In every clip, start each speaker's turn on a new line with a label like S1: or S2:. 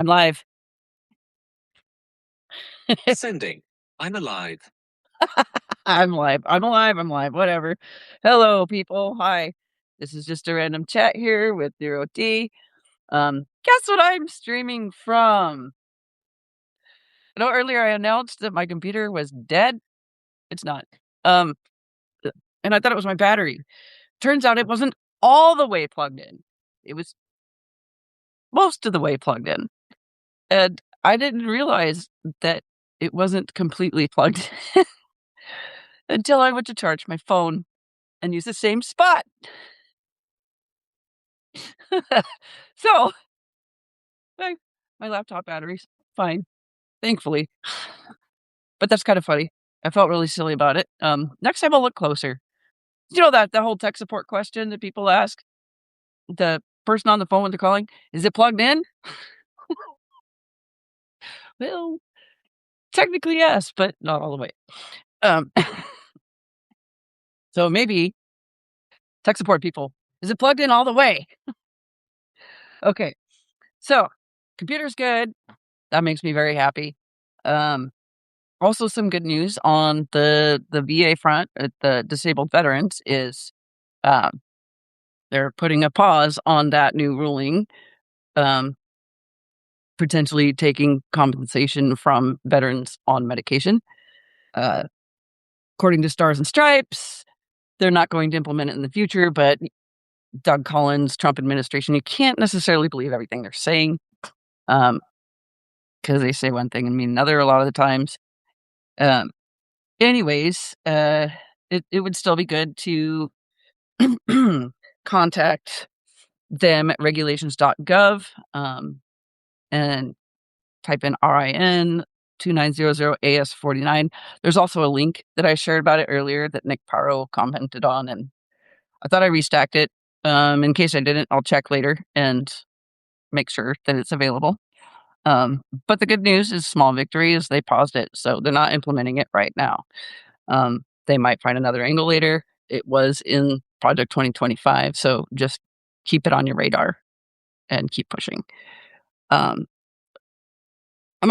S1: live.
S2: Sending. I'm alive.
S1: I'm live. I'm alive. I'm live. Whatever. Hello, people. Hi. This is just a random chat here with NeuroD. Guess what I'm streaming from? I know earlier I announced that my computer was dead. It's not. Um, and I thought it was my battery. Turns out it wasn't all the way plugged in. It was most of the way plugged in. And I didn't realize that it wasn't completely plugged in until I went to charge my phone and use the same spot. So my laptop battery's fine, thankfully. But that's kind of funny. I felt really silly about it. Next time I'll look closer. You know that the whole tech support question that people ask the person on the phone when they're calling, is it plugged in? Well, technically yes, but not all the way. So maybe tech support people, is it plugged in all the way? Okay, so computer's good. That makes me very happy. Also, some good news on the VA front, the disabled veterans, is they're putting a pause on that new ruling, potentially taking compensation from veterans on medication. According to Stars and Stripes, they're not going to implement it in the future, but Doug Collins, Trump administration, you can't necessarily believe everything they're saying, because they say one thing and mean another a lot of the times. Anyways, it would still be good to contact them at regulations.gov and type in RIN 2900AS49. There's also a link that I shared about it earlier that Nick Paro commented on, and I thought I restacked it. In case I didn't, I'll check later and make sure that it's available. But the good news is small victory is they paused it, so they're not implementing it right now. They might find another angle later. It was in Project 2025, so just keep it on your radar and keep pushing. I'm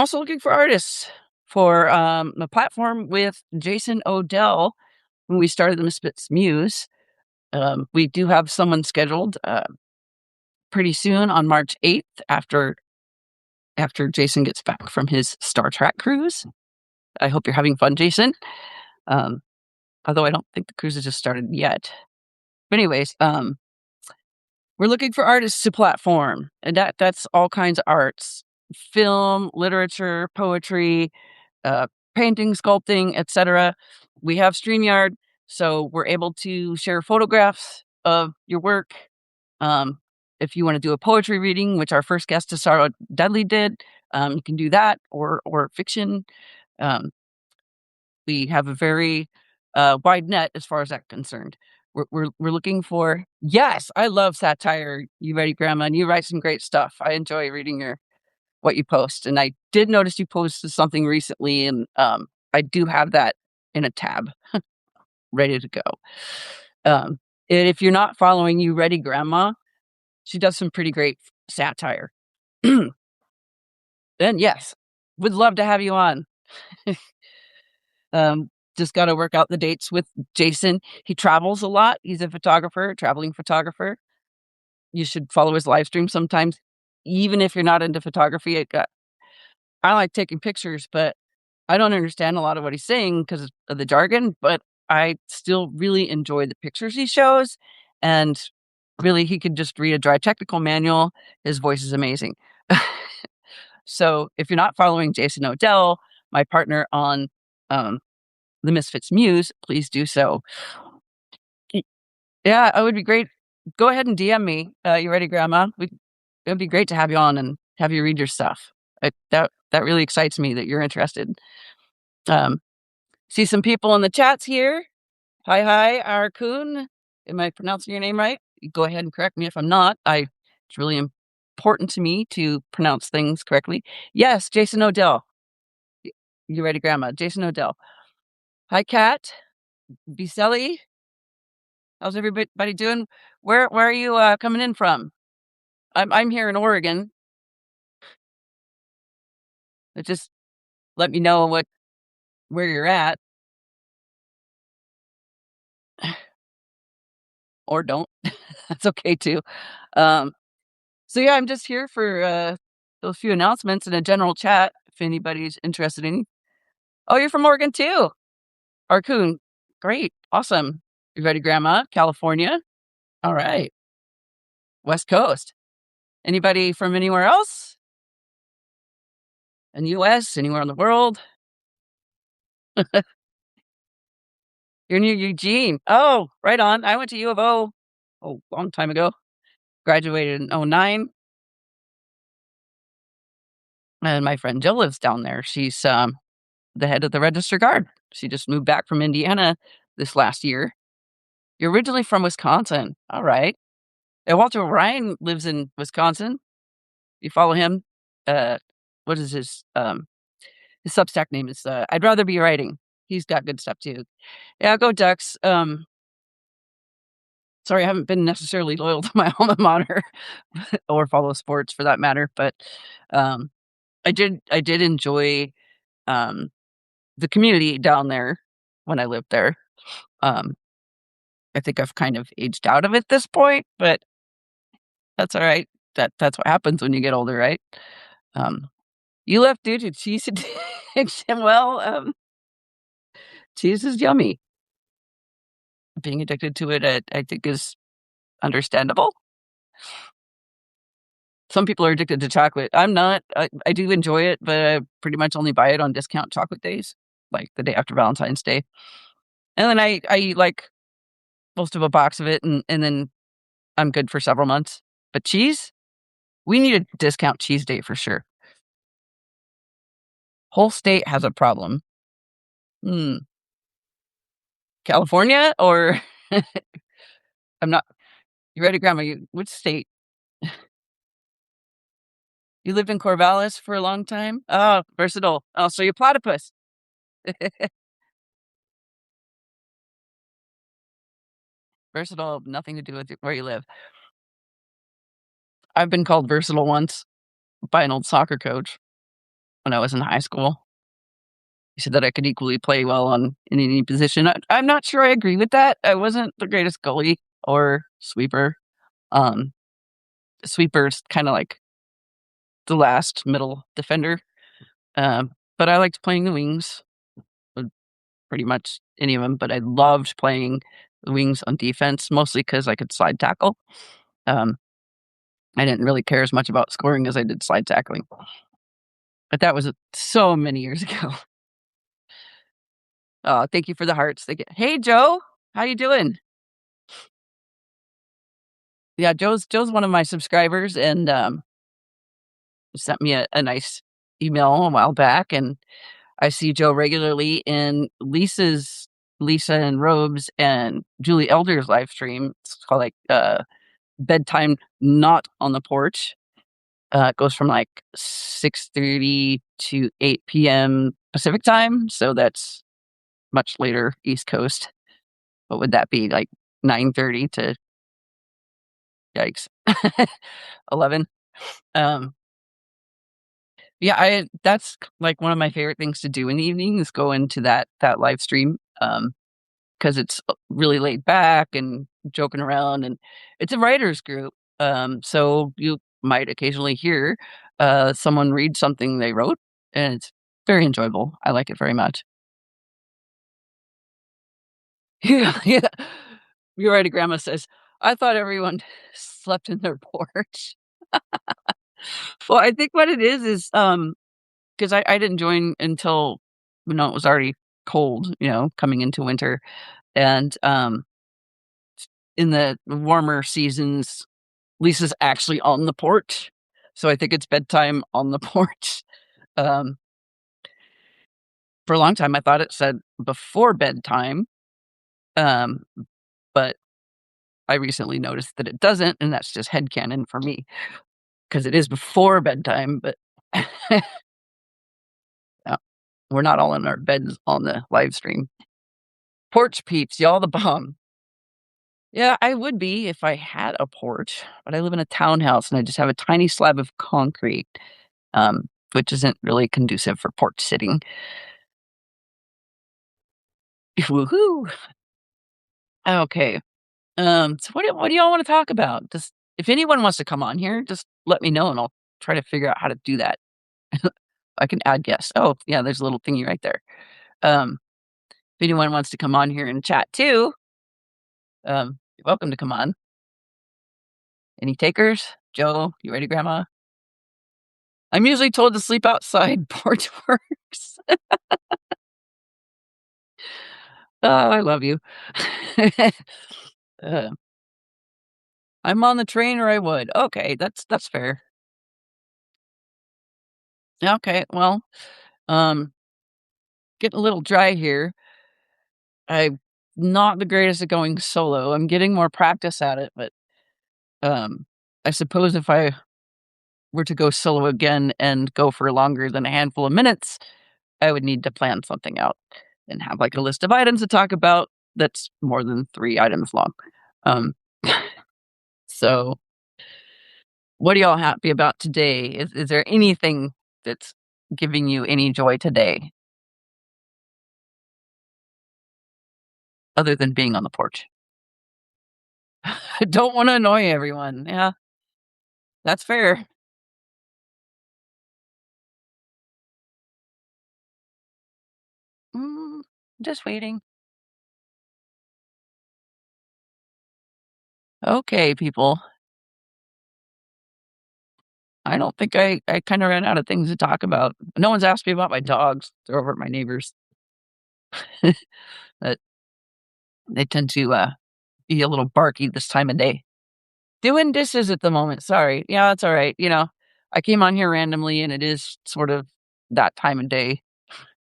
S1: also looking for artists for a platform with Jason Odell. When we started the Misfits Muse, we do have someone scheduled pretty soon on March 8th after Jason gets back from his Star Trek cruise. I hope you're having fun, Jason. Although I don't think the cruise has just started yet. But anyways, we're looking for artists to platform, and that's all kinds of arts: film, literature, poetry, painting, sculpting, etc. We have StreamYard, so we're able to share photographs of your work. If you want to do a poetry reading, which our first guest, Sarah Dudley, did, you can do that, or fiction. We have a very wide net as far as that's concerned. We're looking for, yes, I love satire. You ready, Grandma? And you write some great stuff. I enjoy reading what you post. And I did notice you posted something recently, and I do have that in a tab ready to go. And if you're not following You Ready, Grandma, she does some pretty great satire. And yes, would love to have you on. Just got to work out the dates with Jason. He travels a lot. He's a photographer, traveling photographer. You should follow his live stream sometimes, even if you're not into photography. I like taking pictures, but I don't understand a lot of what he's saying because of the jargon, but I still really enjoy the pictures he shows. And really, he could just read a dry technical manual. His voice is amazing. So if you're not following Jason Odell, my partner on the Misfits Muse, please do so. Yeah, it would be great. Go ahead and DM me. You ready, Grandma? It would be great to have you on and have you read your stuff. That really excites me that you're interested. See some people in the chats here. Hi, Arkun. Am I pronouncing your name right? Go ahead and correct me if I'm not. It's really important to me to pronounce things correctly. Yes, Jason Odell. You ready, Grandma? Jason Odell. Hi, Kat. Biselli. How's everybody doing? Where are you coming in from? I'm here in Oregon. Just let me know where you're at, or don't. That's okay too. Um, so yeah, I'm just here for those few announcements and a general chat if anybody's interested in. Oh, you're from Oregon too, Arcoon. Great, awesome. You ready, Grandma? California. All right, West Coast. Anybody from anywhere else? In the U.S., anywhere in the world? You're near Eugene. Oh, right on. I went to U of O a long time ago. Graduated in '09, and my friend Jill lives down there. She's the head of the Register Guard. She just moved back from Indiana this last year. You're originally from Wisconsin. All right. And Walter Ryan lives in Wisconsin. You follow him? Uh, what is his Substack name is I'd Rather Be Writing. He's got good stuff too. Yeah, go Ducks. Sorry, I haven't been necessarily loyal to my alma mater or follow sports for that matter, but um, I did enjoy um, the community down there when I lived there. Um, I think I've kind of aged out of it at this point, but that's all right. That's what happens when you get older, right? Um, you left due to cheese addiction. Well, cheese is yummy. Being addicted to it, I think, is understandable. Some people are addicted to chocolate. I'm not. I do enjoy it, but I pretty much only buy it on discount chocolate days, like the day after Valentine's Day. And then I eat like most of a box of it, and then I'm good for several months. But cheese, we need a discount cheese day for sure. Whole state has a problem. Hmm. California or I'm not. You ready, Grandma? Which state? You lived in Corvallis for a long time? Oh, versatile. Oh, so you're platypus. Versatile, nothing to do with where you live. I've been called versatile once by an old soccer coach when I was in high school. He said that I could equally play well in any position. I'm not sure I agree with that. I wasn't the greatest goalie or sweeper. Um, Sweeper's kind of like the last middle defender. But I liked playing the wings, pretty much any of them. But I loved playing the wings on defense, mostly because I could slide tackle. Um, I didn't really care as much about scoring as I did slide tackling. But that was so many years ago. Thank you for the hearts. Hey Joe, how you doing? Yeah, Joe's one of my subscribers and sent me a nice email a while back, and I see Joe regularly in Lisa and Robes and Julie Elder's live stream. It's called like bedtime not on the porch. It goes from like 6:30 to 8 p.m. Pacific time, so that's much later East Coast. What would that be, like 9:30 to, yikes, 11? Um, yeah, I that's like one of my favorite things to do in the evening is go into that live stream, because it's really laid back and joking around, and it's a writers group, so you might occasionally hear, someone read something they wrote, and it's very enjoyable. I like it very much. Yeah, yeah. You're right, grandma says, "I thought everyone slept in their porch." Well, I think what it is, 'cause I didn't join until, it was already cold, coming into winter, and, in the warmer seasons, Lisa's actually on the porch, so I think it's bedtime on the porch. Um, for a long time, I thought it said before bedtime, um, but I recently noticed that it doesn't, and that's just headcanon for me because it is before bedtime, but no, we're not all in our beds on the live stream. Porch peeps, y'all the bomb. Yeah, I would be if I had a porch, but I live in a townhouse and I just have a tiny slab of concrete. which isn't really conducive for porch sitting. Woohoo! Okay. So what do y'all want to talk about? Just if anyone wants to come on here, just let me know and I'll try to figure out how to do that. I can add guests. Oh, yeah, there's a little thingy right there. Um, if anyone wants to come on here and chat too, you're welcome to come on. Any takers? Joe, you ready, Grandma? I'm usually told to sleep outside. Porch works. Oh, I love you. uh, I'm on the train or I would. Okay, that's fair. Okay, well, um, getting a little dry here. I'm not the greatest at going solo. I'm getting more practice at it, but um, I suppose if I were to go solo again and go for longer than a handful of minutes, I would need to plan something out and have like a list of items to talk about that's more than 3 items long. Um, so what are y'all happy about today? Is there anything that's giving you any joy today other than being on the porch? I don't want to annoy everyone. Yeah, that's fair. Mm, just waiting. Okay, people. I don't think I kind of ran out of things to talk about. No one's asked me about my dogs. They're over at my neighbors. But they tend to be a little barky this time of day. Doing dishes at the moment. Sorry. Yeah, that's all right. I came on here randomly, and it is sort of that time of day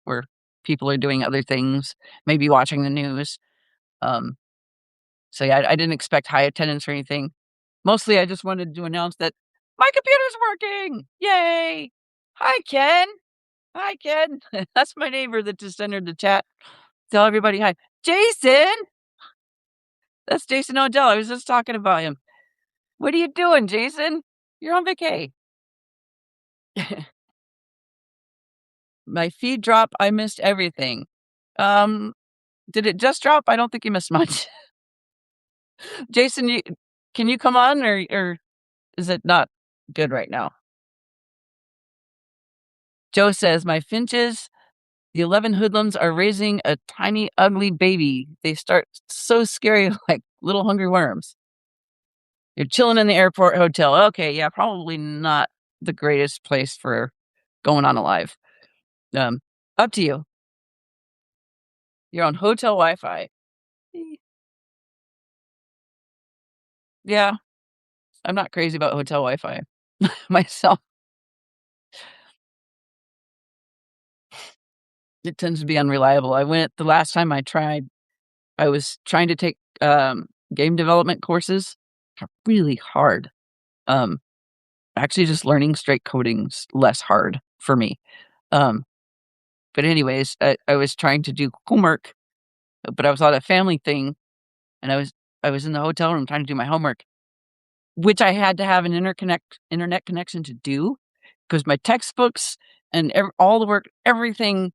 S1: where people are doing other things, maybe watching the news. Um, so yeah, I didn't expect high attendance or anything. Mostly, I just wanted to announce that my computer's working. Yay! Hi, Ken. Hi, Ken. That's my neighbor that just entered the chat. Tell everybody hi. Jason! That's Jason Odell. I was just talking about him. What are you doing, Jason? You're on vacay. My feed drop. I missed everything. Um, did it just drop? I don't think you missed much. Jason, can you come on or is it not good right now? Joe says, my finches, the 11 hoodlums are raising a tiny, ugly baby. They start so scary like little hungry worms. You're chilling in the airport hotel. Okay, yeah, probably not the greatest place for going on a live. Um, Up to you. You're on hotel Wi-Fi. Yeah, I'm not crazy about hotel Wi-Fi myself. It tends to be unreliable. The last time I tried, I was trying to take game development courses. They're really hard. Um, Actually, just learning straight coding's less hard for me. Um, but anyways, I was trying to do homework, but I was on a family thing, and I was in the hotel room trying to do my homework, which I had to have an internet connection to do because my textbooks and all the work, everything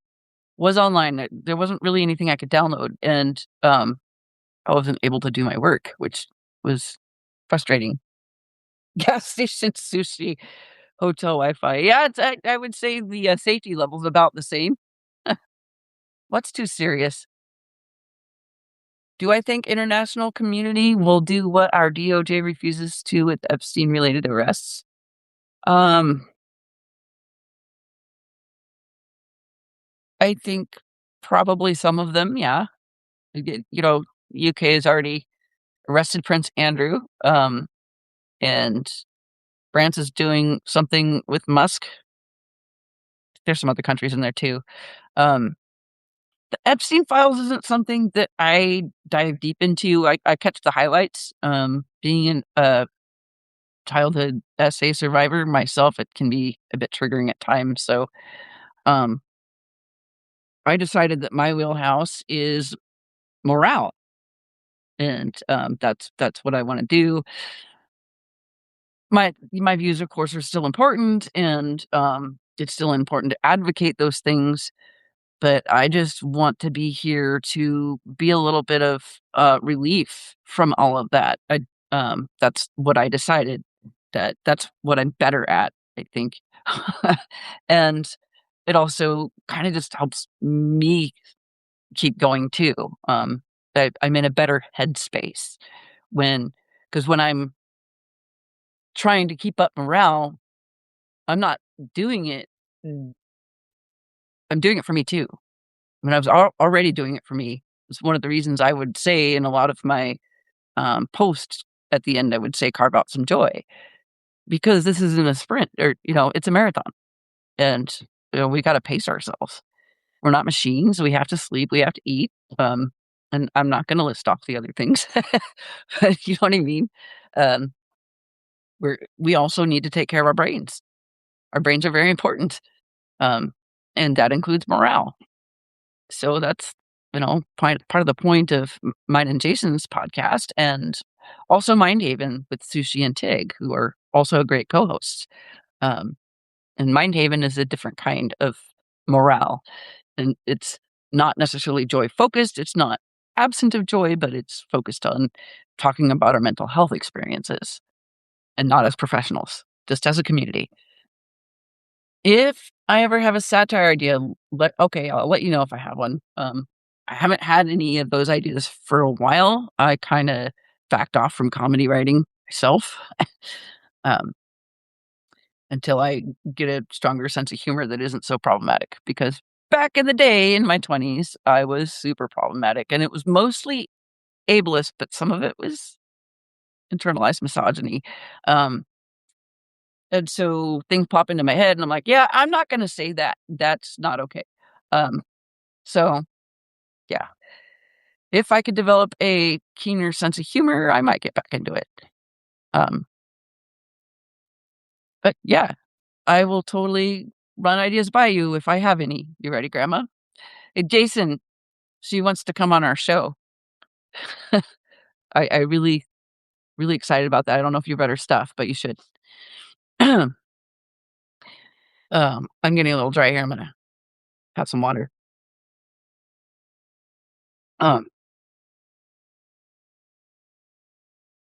S1: was online. There wasn't really anything I could download, and I wasn't able to do my work, which was frustrating. Gas station sushi, hotel Wi-Fi. Yeah, I would say the safety level's about the same. What's too serious? Do I think international community will do what our DOJ refuses to with Epstein-related arrests? Um, I think probably some of them, yeah. UK has already arrested Prince Andrew, and France is doing something with Musk. There's some other countries in there too. Um, the Epstein files isn't something that I dive deep into. I catch the highlights. Being a childhood SA survivor myself, it can be a bit triggering at times. So, um, I decided that my wheelhouse is morale, and that's what I want to do. My views, of course, are still important, and it's still important to advocate those things, but I just want to be here to be a little bit of relief from all of that. That's what I decided, that's what I'm better at, I think. And it also kind of just helps me keep going too. I'm in a better headspace when, because when I'm trying to keep up morale, I'm not doing it. mm, I'm doing it for me too. I mean, I was already doing it for me. It's one of the reasons I would say in a lot of my posts at the end, I would say carve out some joy, because this isn't a sprint, or it's a marathon, and we got to pace ourselves. We're not machines. We have to sleep. We have to eat. Um, and I'm not going to list off the other things, but you know what I mean. Um, we also need to take care of our brains. Our brains are very important, um, and that includes morale. So that's part of the point of mine and Jason's podcast, and also Mind Haven with Sushi and Tig, who are also great co-hosts. Um, and Mind Haven is a different kind of morale, and it's not necessarily joy focused. It's not absent of joy, but it's focused on talking about our mental health experiences, and not as professionals, just as a community. If I ever have a satire idea, I'll let you know if I have one. I haven't had any of those ideas for a while. I kind of backed off from comedy writing myself, um, until I get a stronger sense of humor that isn't so problematic. Because back in the day, in my 20s, I was super problematic, and it was mostly ableist, but some of it was internalized misogyny. Um, and so things pop into my head, and I'm like, yeah, I'm not going to say that. That's not okay. Um, so yeah, if I could develop a keener sense of humor, I might get back into it. Um, but yeah, I will totally run ideas by you if I have any. You ready, Grandma? Hey, Jason, she wants to come on our show. I really, really excited about that. I don't know if you've read her stuff, but you should. I'm getting a little dry here. I'm gonna have some water. Um,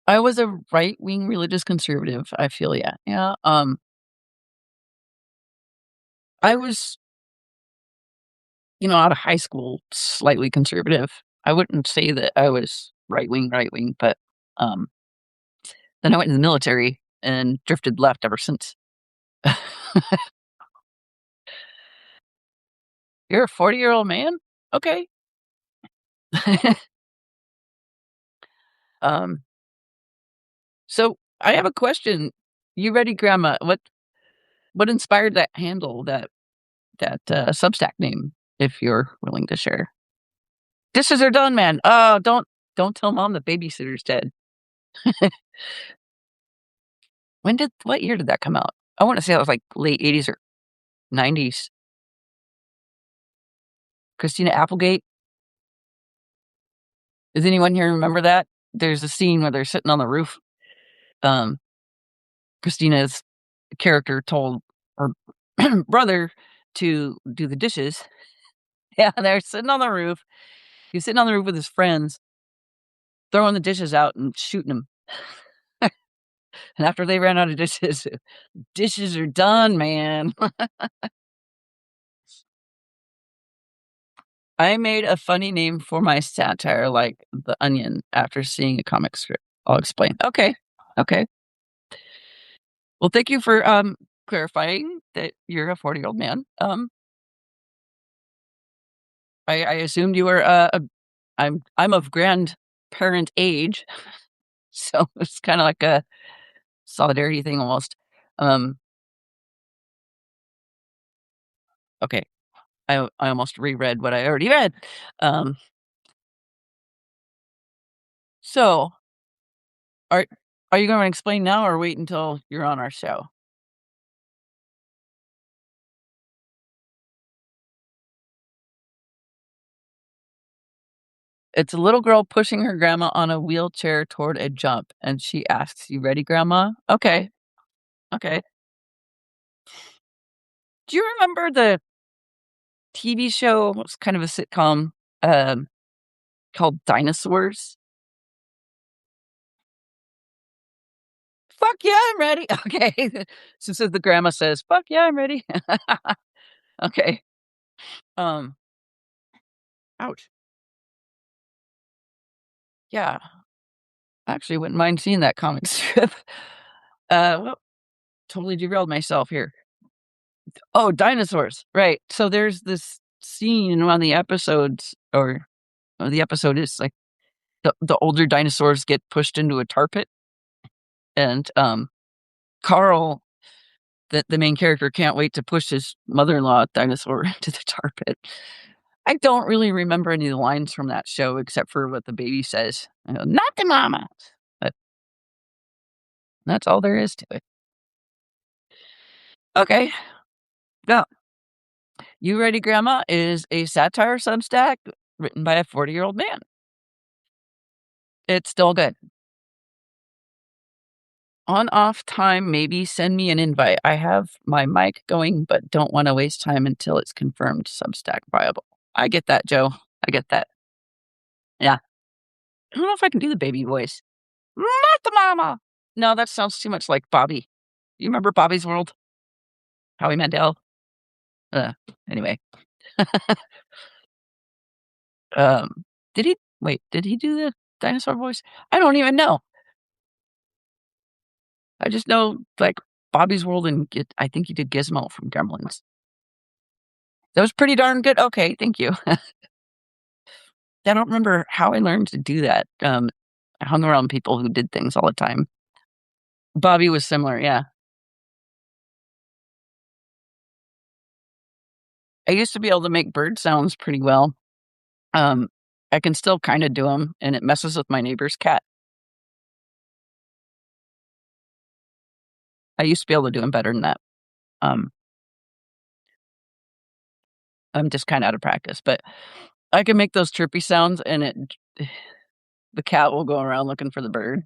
S1: I was a right wing religious conservative. I feel yeah. I was out of high school, slightly conservative. I wouldn't say that I was right wing, but um, then I went in the military and drifted left ever since. You're a 40-year-old man? Okay. um, so I have a question. You ready, Grandma? What inspired that handle, that Substack name, if you're willing to share? Dishes are done, man. Oh, don't tell mom the babysitter's dead. What year did that come out? I want to say that was like late 80s or 90s. Christina Applegate. Does anyone here remember that? There's a scene where they're sitting on the roof. Um, Christina's character told her brother to do the dishes. Yeah, they're sitting on the roof. He's sitting on the roof with his friends, throwing the dishes out and shooting them. And after they ran out of dishes, dishes are done, man. I made a funny name for my satire, like The Onion, after seeing a comic strip. I'll explain. Okay. Okay. Well, thank you for clarifying that you're a 40-year-old man. I assumed you were I'm of grandparent age, so it's kind of like a solidarity thing almost. Um, okay, I almost reread what I already read. Um, so are are you going to explain now, or wait until you're on our show? It's a little girl pushing her grandma on a wheelchair toward a jump, and she asks, "You ready, Grandma?" Okay, okay. Do you remember the TV show? It was kind of a sitcom, um, called Dinosaurs? "Fuck yeah, I'm ready." Okay. So the grandma says, "Fuck yeah, I'm ready." Okay. Um, ouch. Yeah, I actually wouldn't mind seeing that comic strip. Well, totally derailed myself here. Oh, dinosaurs, right. So there's this scene in one of the episodes, or the episode is, like, the older dinosaurs get pushed into a tar pit, and, Carl, the main character, can't wait to push his mother-in-law dinosaur into the tar pit. I don't really remember any of the lines from that show except for what the baby says. "Not the mama." But that's all there is to it. Okay. Well, You Ready Grandma is a satire Substack written by a 40-year-old man. It's still good. On off time, maybe send me an invite. I have my mic going, but don't wanna waste time until it's confirmed Substack viable. I get that, Joe. I get that. Yeah. I don't know if I can do the baby voice. "Not the mama." No, that sounds too much like Bobby. You remember Bobby's World? Howie Mandel? Uh, anyway. Um, did he do the dinosaur voice? I don't even know. I just know, like, Bobby's World, and I think he did Gizmo from Gremlins. That was pretty darn good. Okay, thank you. I don't remember how I learned to do that. I hung around people who did things all the time. Bobby was similar, yeah. I used to be able to make bird sounds pretty well. Um, I can still kinda do them, and it messes with my neighbor's cat. I used to be able to do them better than that. Um, I'm just kinda out of practice, but I can make those chirpy sounds, and the cat will go around looking for the bird.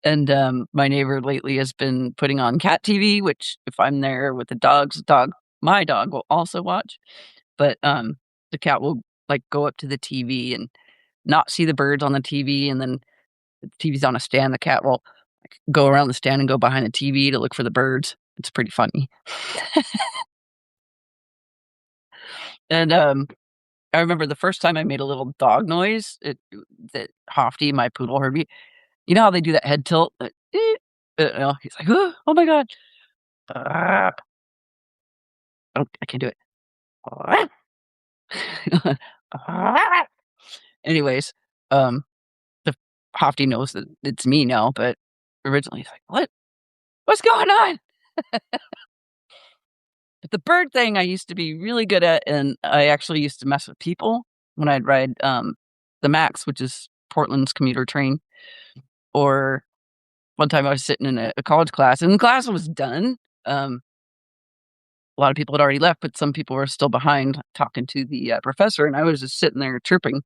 S1: And, my neighbor lately has been putting on cat TV, which if I'm there with the dogs, my dog will also watch, but, the cat will, like, go up to the TV and not see the birds on the TV, and then the TV's on a stand, the cat will, like, go around the stand and go behind the TV to look for the birds. It's pretty funny. And, I remember the first time I made a little dog noise, that Hofty, my poodle, heard me. You know how they do that head tilt? "Eep," he's like, "Oh my god." Ah, oh, I can't do it. Anyways, um, the Hofty knows that it's me now, but originally he's like, "What? What's going on?" But the bird thing I used to be really good at, and I actually used to mess with people when I'd ride, the Max, which is Portland's commuter train, or one time I was sitting in a college class, and the class was done. Um, a lot of people had already left, but some people were still behind talking to the, professor, and I was just sitting there chirping,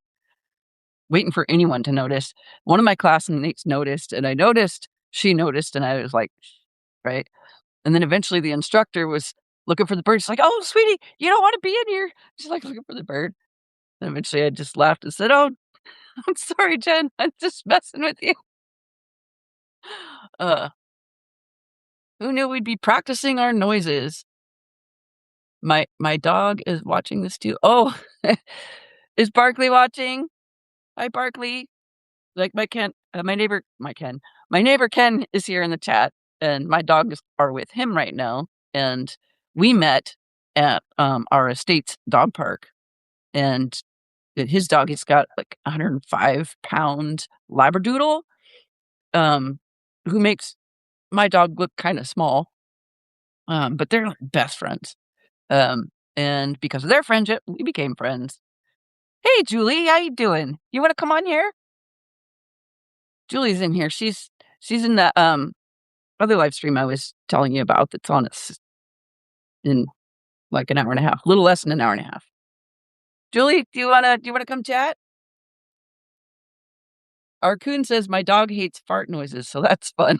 S1: waiting for anyone to notice. One of my classmates noticed, and I noticed, she noticed, and I was like, "Shh," right? And then eventually the instructor was looking for the bird. She's like, "Oh, sweetie, you don't wanna be in here." She's, like, looking for the bird. And eventually I just laughed and said, "Oh, I'm sorry, Jen. I'm just messing with you." Uh, who knew we'd be practicing our noises? My dog is watching this too. Oh, is Barkley watching? Hi, Barkley. Like, my neighbor Ken is here in the chat, and my dogs are with him right now, and we met at, our estate's dog park, and his dog, he's got, like, a 105-pound Labradoodle, um, who makes my dog look kinda small, but they're, like, best friends, and because of their friendship, we became friends. "Hey, Julie, how you doing? You wanna come on here?" Julie's in here. She's in the, other live stream I was telling you about that's on us in, like, an hour and a half, a little less than an hour and a half. Julie, do you wanna come chat? Our coon says, "My dog hates fart noises," so that's fun.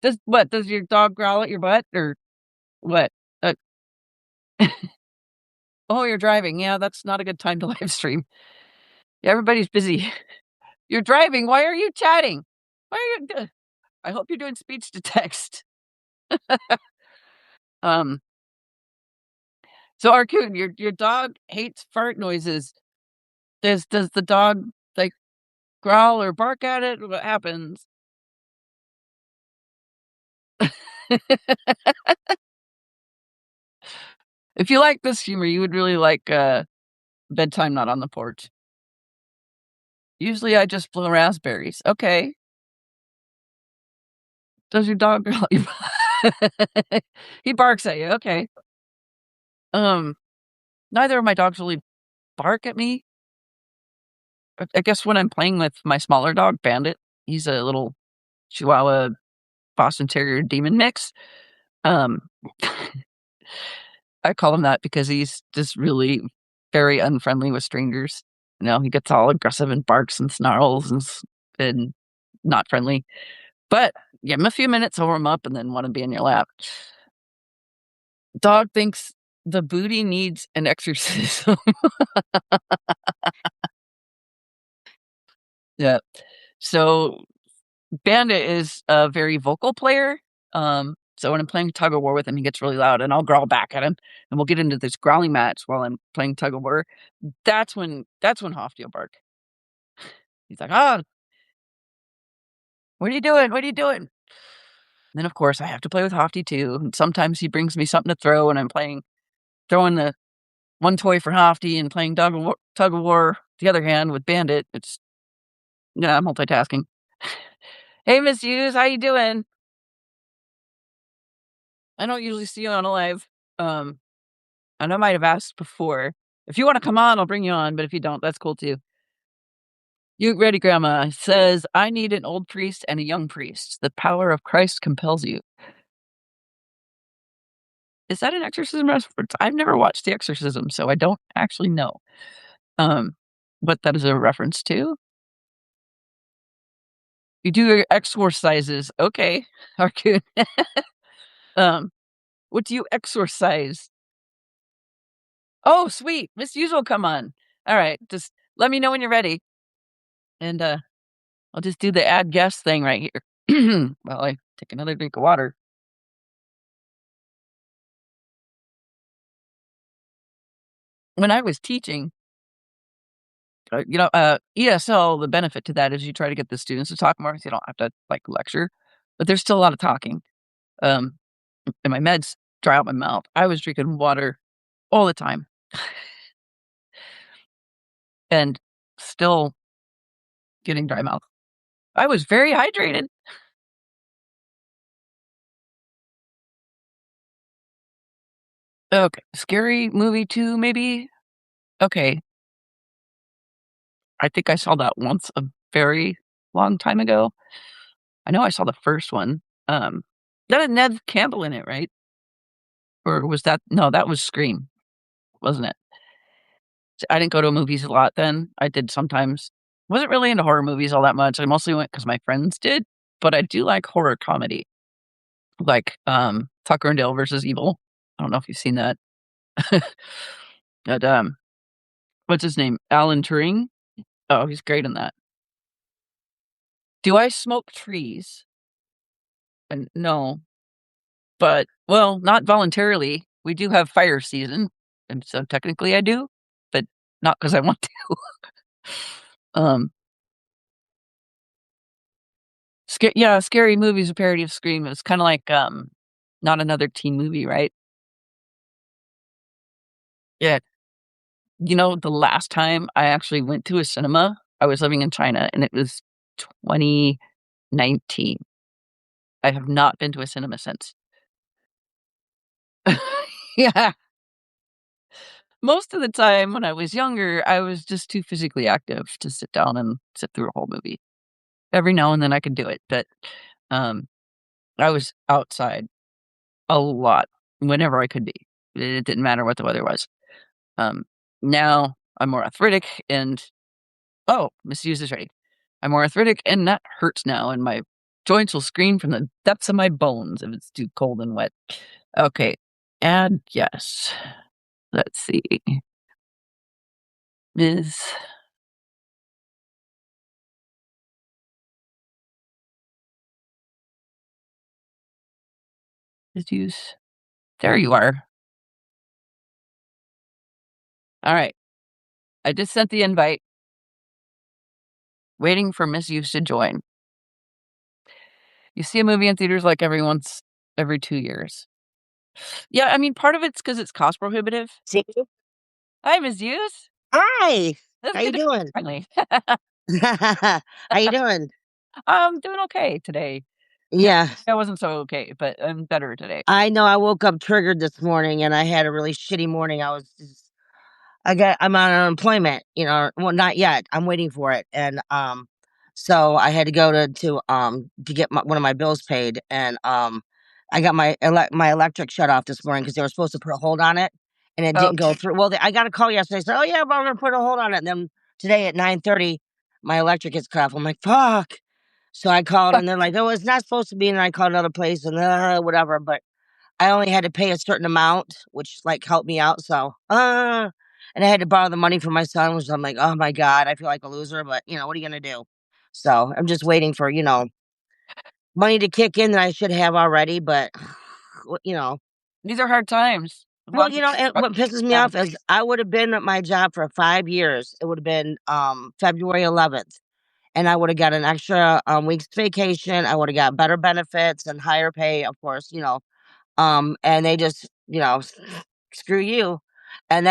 S1: Does your dog growl at your butt or what? Uh, oh, you're driving. Yeah, that's not a good time to live stream. Everybody's busy. You're driving. Why are you chatting? Why are you? I hope you're doing speech to text. Um. So, Arcune, your dog hates fart noises. Does the dog like growl or bark at it? What happens? If you like this humor, you would really like bedtime not on the porch. Usually, I just blow raspberries. Okay. Does your dog growl? He barks at you. Okay. Um. Neither of my dogs really bark at me. I guess when I'm playing with my smaller dog, Bandit, he's a little Chihuahua Boston Terrier demon mix. Um, I call him that because he's just really very unfriendly with strangers. You know, he gets all aggressive and barks and snarls and not friendly. But give him a few minutes, he'll warm up, and then want to be in your lap. Dog thinks the booty needs an exorcism. Yeah. So Bandit is a very vocal player. So when I'm playing tug of war with him, he gets really loud, and I'll growl back at him, and we'll get into this growling match while I'm playing tug of war. That's when Hofty will bark. He's like, "Oh, what are you doing? What are you doing?" And then of course I have to play with Hofty too. And sometimes he brings me something to throw, and I'm throwing the one toy for Hofty and playing tug of war the other hand with Bandit. It's multitasking. Hey, Miss Hughes, how you doing? I don't usually see you on a live. Um, and I might have asked before. If you want to come on, I'll bring you on. But if you don't, that's cool too. You ready, Grandma? Says, I need an old priest and a young priest. The power of Christ compels you. Is that an exorcism reference? I've never watched The Exorcism, so I don't actually know. Um, what that is a reference to. You do your exorcises. Okay. Arcune. um, what do you exorcise? Oh, sweet. Miss Hughes will come on. All right. Just let me know when you're ready. And I'll just do the add guest thing right here. While I take another drink of water. When I was teaching, ESL, the benefit to that is you try to get the students to talk more, so you don't have to like lecture, but there's still a lot of talking. Um, and my meds dry out my mouth. I was drinking water all the time and still getting dry mouth. I was very hydrated. Okay, scary movie 2, maybe? Okay, I think I saw that once a very long time ago. I know I saw the first one. That had Ned Campbell in it, right? Or was that no, that was Scream, wasn't it? I didn't go to movies a lot then. I did sometimes. Wasn't really into horror movies all that much. I mostly went because my friends did, but I do like horror comedy, like, Tucker and Dale versus Evil. I don't know if you've seen that. But, what's his name? Alan Turing? Oh, he's great in that. Do I smoke trees? And no, but well, not voluntarily. We do have fire season, and so technically I do, but not because I want to. Um, Scary Movie is a parody of Scream. It's kinda like, Not Another Teen Movie, right? Yeah. The last time I actually went to a cinema, I was living in China, and it was 2019. I have not been to a cinema since. Yeah. Most of the time when I was younger, I was just too physically active to sit down and sit through a whole movie. Every now and then I could do it, but, um, I was outside a lot whenever I could be. It didn't matter what the weather was. Um, Now I'm more arthritic and oh, misuse is ready. I'm more arthritic and that hurts now in my Joints will scream from the depths of my bones if it's too cold and wet. Okay. Add yes. Let's see. Is use. There you are. All right. I just sent the invite, waiting for Misuse to join. You see a movie in theaters like every 2 years. Yeah, I mean, part of it's because it's cost prohibitive.
S3: See?
S1: Hi, Misuse.
S3: Hi.
S1: That's
S3: How you
S1: good to
S3: doing?
S1: friendly.
S3: How you doing?
S1: I'm doing okay today.
S3: Yeah.
S1: I wasn't so okay, but I'm better today.
S3: I know I woke up triggered this morning and I had a really shitty morning. I'm on unemployment, well, not yet. I'm waiting for it. And so I had to go to get one of my bills paid, and I got my electric shut off this morning because they were supposed to put a hold on it, and it
S1: Oh,
S3: didn't go through. Well, I got a call yesterday. Said, "Oh yeah, but we're gonna put a hold on it." And then today at 9:30, my electric gets cut off. I'm like, "Fuck!" So I called, and they're like, "Oh, it's not supposed to be." And I called another place, and whatever. But I only had to pay a certain amount, which like helped me out. So, and I had to borrow the money from my son, which I'm like, oh my God, I feel like a loser, but what are you going to do? So I'm just waiting for, money to kick in that I should have already. But, you know,
S1: these are hard times.
S3: well, and what pisses me off is I would have been at my job for 5 years. It would have been February 11th. And I would have got an extra week's vacation. I would have got better benefits and higher pay, of course, and they just, screw you. And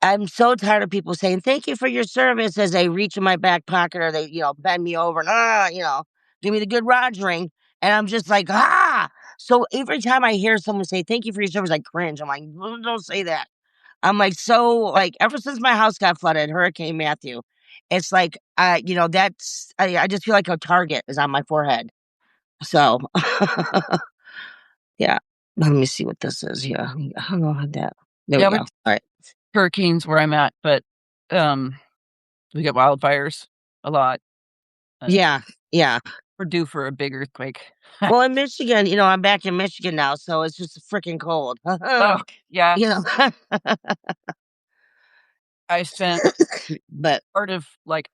S3: I'm so tired of people saying, thank you for your service as they reach in my back pocket or they, bend me over and, give me the good rogering. And I'm just like, ah. So every time I hear someone say, thank you for your service, I cringe. I'm like, don't say that. I'm like, so like ever since my house got flooded, Hurricane Matthew, it's like, I just feel like a target is on my forehead. So, yeah. Let me see what this is. Yeah. I don't know how that. There we
S1: Yeah,
S3: go.
S1: we
S3: All right.
S1: hurricanes where I'm at, but we get wildfires a lot. And
S3: Yeah. Yeah.
S1: we're due for a big earthquake.
S3: Well, in Michigan, I'm back in Michigan now, so it's just freaking cold.
S1: Oh, yeah.
S3: you know,
S1: I spent
S3: but
S1: part of like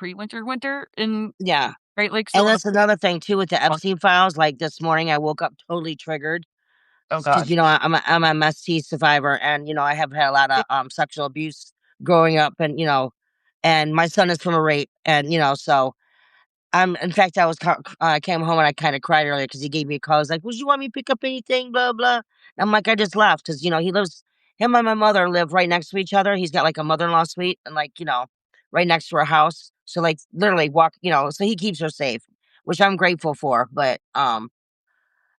S1: winter in
S3: yeah.
S1: Great Lakes,
S3: And
S1: Illinois.
S3: that's another thing too with the Epstein files. Like this morning, I woke up totally triggered
S1: Oh
S3: because
S1: God.
S3: I'm a MST survivor, and I have had a lot of sexual abuse growing up, and my son is from a rape, and so in fact, I came home and I kind of cried earlier because he gave me a call. He's like, "Would you want me to pick up anything?" Blah blah. And I'm like, I just left because him and my mother live right next to each other. He's got like a mother-in-law suite and like right next to her house. So like literally walk, so he keeps her safe, which I'm grateful for. But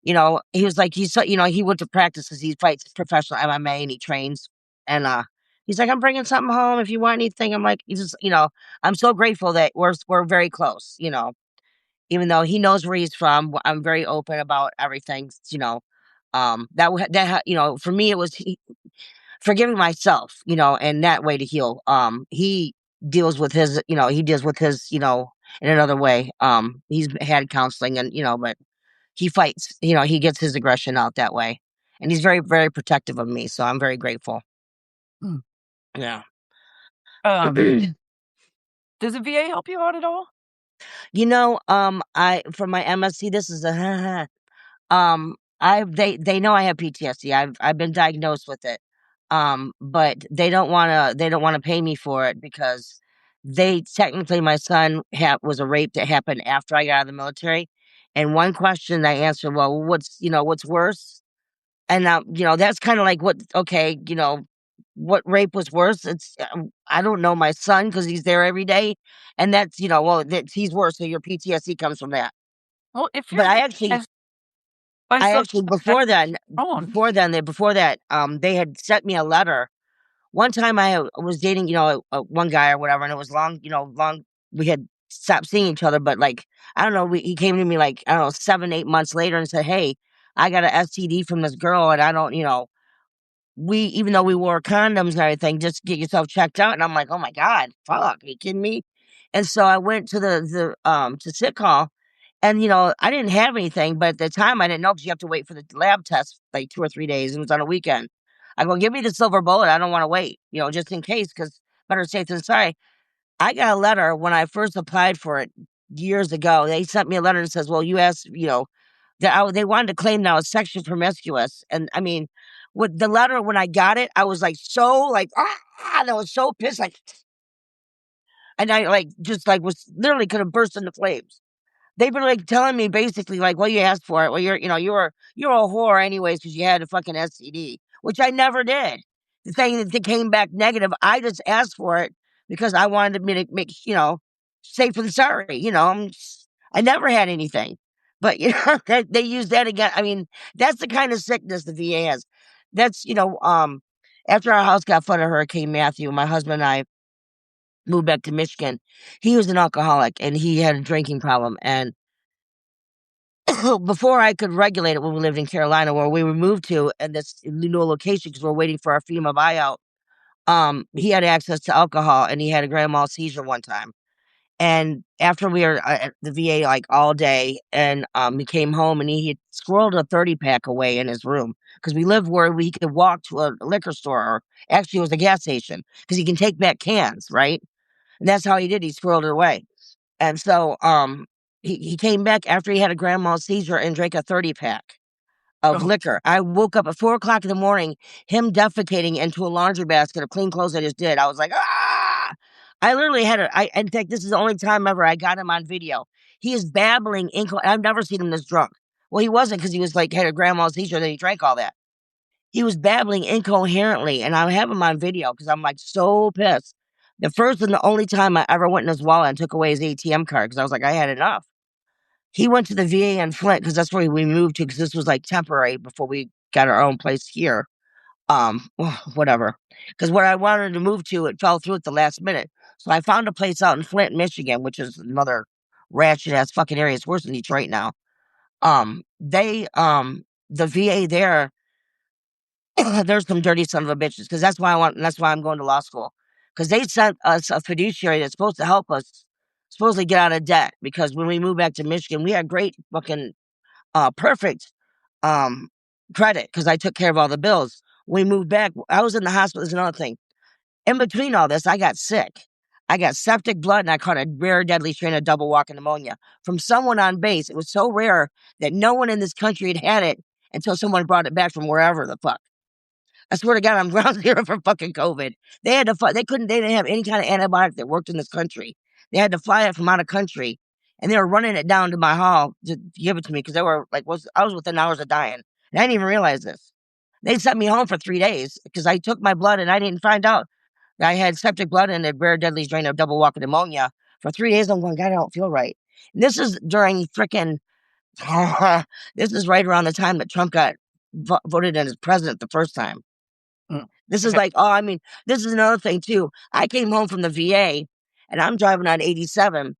S3: he was like he went to practice because he fights professional MMA and he trains and he's like, I'm bringing something home if you want anything. I'm like, he's just I'm so grateful that we're very close, even though he knows where he's from. I'm very open about everything, for me, it was forgiving myself, and that way to heal. He deals with his, in another way. He's had counseling and, but he fights, he gets his aggression out that way. And he's very, very protective of me. So I'm very grateful.
S1: Mm.
S3: Yeah.
S1: Does the VA help you out at all?
S3: For my MSC, this is a they know I have PTSD. I've been diagnosed with it. But they don't wanna pay me for it because they technically my son was a rape that happened after I got out of the military. And one question I answered, well, what's worse? And that's kind of like what rape was worse? I don't know my son because he's there every day, and that's he's worse. So your PTSD comes from that.
S1: Well, if
S3: But
S1: you're by
S3: I
S1: some
S3: actually
S1: own.
S3: before that, they had sent me a letter. One time I was dating, one guy or whatever, and it was long. We had stopped seeing each other, but like I don't know, he came to me like I don't know 7, 8 months later and said, "Hey, I got an STD from this girl, and I don't, we even though we wore condoms and everything, just get yourself checked out." And I'm like, "Oh my God, fuck, are you kidding me?" And so I went to the to sick call, And, I didn't have anything, but at the time I didn't know because you have to wait for the lab test like 2 or 3 days. It was on a weekend. I go, "Give me the silver bullet. I don't want to wait, just in case, because better safe than sorry." I got a letter when I first applied for it years ago. They sent me a letter that says, "Well, you asked, that they wanted to claim that I was sexually promiscuous." And I mean, with the letter, when I got it, I was like, so like, and I was so pissed, like, and I like, just like was literally could have burst into flames. They've been like telling me basically like, "Well, you asked for it. Well, you're a whore anyways because you had a fucking STD," which I never did. The thing that they came back negative, I just asked for it because I wanted me to make safe and sorry. I never had anything, but they use that again. I mean, that's the kind of sickness the VA has. That's after our house got flooded, Hurricane Matthew, my husband and I moved back to Michigan. He was an alcoholic and he had a drinking problem. And before I could regulate it, when we lived in Carolina, where we were moved to, and this new location because we're waiting for our FEMA buyout, he had access to alcohol and he had a grand mal seizure one time. And after we were at the VA like all day, and he came home and he had squirreled a 30 pack away in his room because we lived where we could walk to a liquor store, or actually it was a gas station because he can take back cans, right? And that's how he did. He squirreled it away. And so he came back after he had a grand mal seizure and drank a 30 pack of
S1: Oh,
S3: liquor. I woke up at 4 o'clock in the morning, him defecating into a laundry basket of clean clothes I just did. I was like, ah! I literally in fact, this is the only time ever I got him on video. He is babbling. I've never seen him this drunk. Well, he wasn't because he was like, had a grand mal seizure and then he drank all that. He was babbling incoherently, and I have him on video because I'm like so pissed. The first and the only time I ever went in his wallet and took away his ATM card because I was like, I had enough. He went to the VA in Flint because that's where we moved to because this was like temporary before we got our own place here. Whatever. Because where I wanted to move to, it fell through at the last minute. So I found a place out in Flint, Michigan, which is another ratchet ass fucking area. It's worse than Detroit now. The VA there, there's some dirty son of a bitches because that's why I'm going to law school. Because they sent us a fiduciary that's supposed to help us supposedly get out of debt. Because when we moved back to Michigan, we had great fucking perfect um credit because I took care of all the bills. When we moved back, I was in the hospital. There's another thing. In between all this, I got sick. I got septic blood and I caught a rare deadly strain of double walking pneumonia from someone on base. It was so rare that no one in this country had it until someone brought it back from wherever the fuck. I swear to God, I'm ground zero for fucking COVID. They had to fly. They didn't have any kind of antibiotic that worked in this country. They had to fly it from out of country, and they were running it down to my hall to give it to me because they were like, I was within hours of dying, and I didn't even realize this. They sent me home for 3 days because I took my blood and I didn't find out that I had septic blood and a rare deadly strain of double walking pneumonia. For 3 days, I'm going, God, I don't feel right. And this is during freaking. This is right around the time that Trump got voted in as president the first time.
S1: mm,
S3: This is
S1: okay.
S3: like, this is another thing too. I came home from the VA and I'm driving on 87,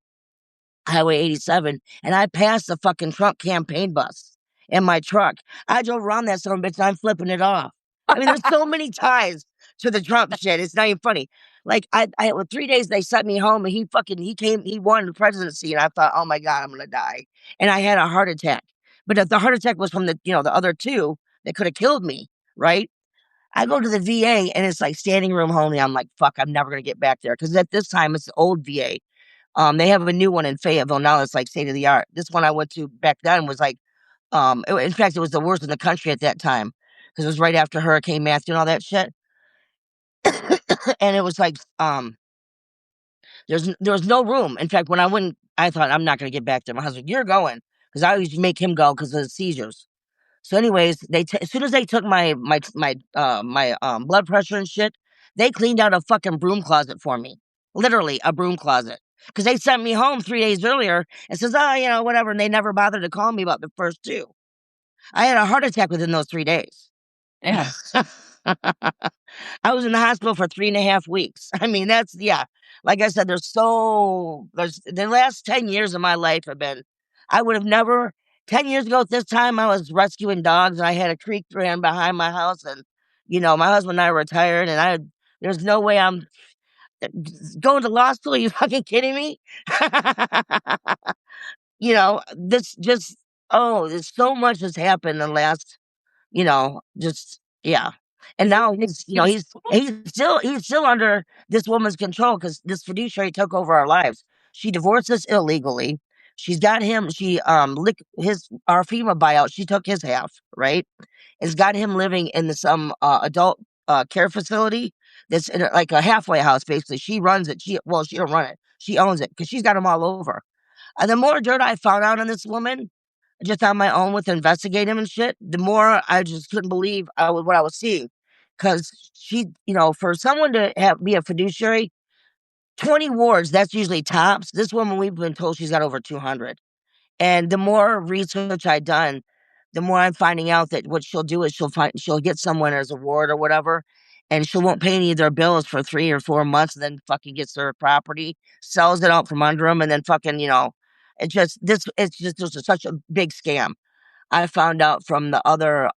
S3: Highway 87, and I passed the fucking Trump campaign bus in my truck. I drove around that son of a bitch and I'm flipping it off. I mean, there's so many ties to the Trump shit. It's not even funny. Like with 3 days they sent me home and he won the presidency and I thought, oh my God, I'm gonna die. And I had a heart attack. But if the heart attack was from the other two that could have killed me, right? I go to the VA and it's like standing room only. I'm like, fuck, I'm never gonna get back there because at this time it's the old VA. They have a new one in Fayetteville now. It's like state of the art. This one I went to back then was like, in fact, it was the worst in the country at that time because it was right after Hurricane Matthew and all that shit. And it was like, there was no room. In fact, when I went, I thought I'm not gonna get back there. My husband, you're going because I always make him go because of the seizures. So, anyways, as soon as they took my blood pressure and shit, they cleaned out a fucking broom closet for me, literally a broom closet, because they sent me home 3 days earlier and says, oh, whatever, and they never bothered to call me about the first two. I had a heart attack within those 3 days.
S1: Yeah.
S3: I was in the hospital for 3.5 weeks. I mean, yeah. Like I said, there's the last 10 years of my life have been, I would have never, 10 years ago at this time, I was rescuing dogs and I had a creek ran behind my house and, my husband and I were retired and there's no way I'm going to law school. Are you fucking kidding me? this just there's so much has happened in the last, just yeah. And now he's
S1: He was
S3: he's still under this woman's control because this fiduciary took over our lives. She divorced us illegally. She's got him. She lick his our FEMA buyout. She took his half, right? Has got him living in some adult care facility that's in like a halfway house. Basically, she runs it. She don't run it. She owns it because she's got him all over. And the more dirt I found out on this woman, just on my own with investigating and shit, the more I just couldn't believe what I was seeing. Because she, for someone to be a fiduciary, 20 wards, that's usually tops. This woman, we've been told she's got over 200. And the more research I've done, the more I'm finding out that what she'll do is she'll get someone as a ward or whatever, and she won't pay any of their bills for 3 or 4 months, and then fucking gets their property, sells it out from under them, and then fucking it's just such a big scam. I found out from the other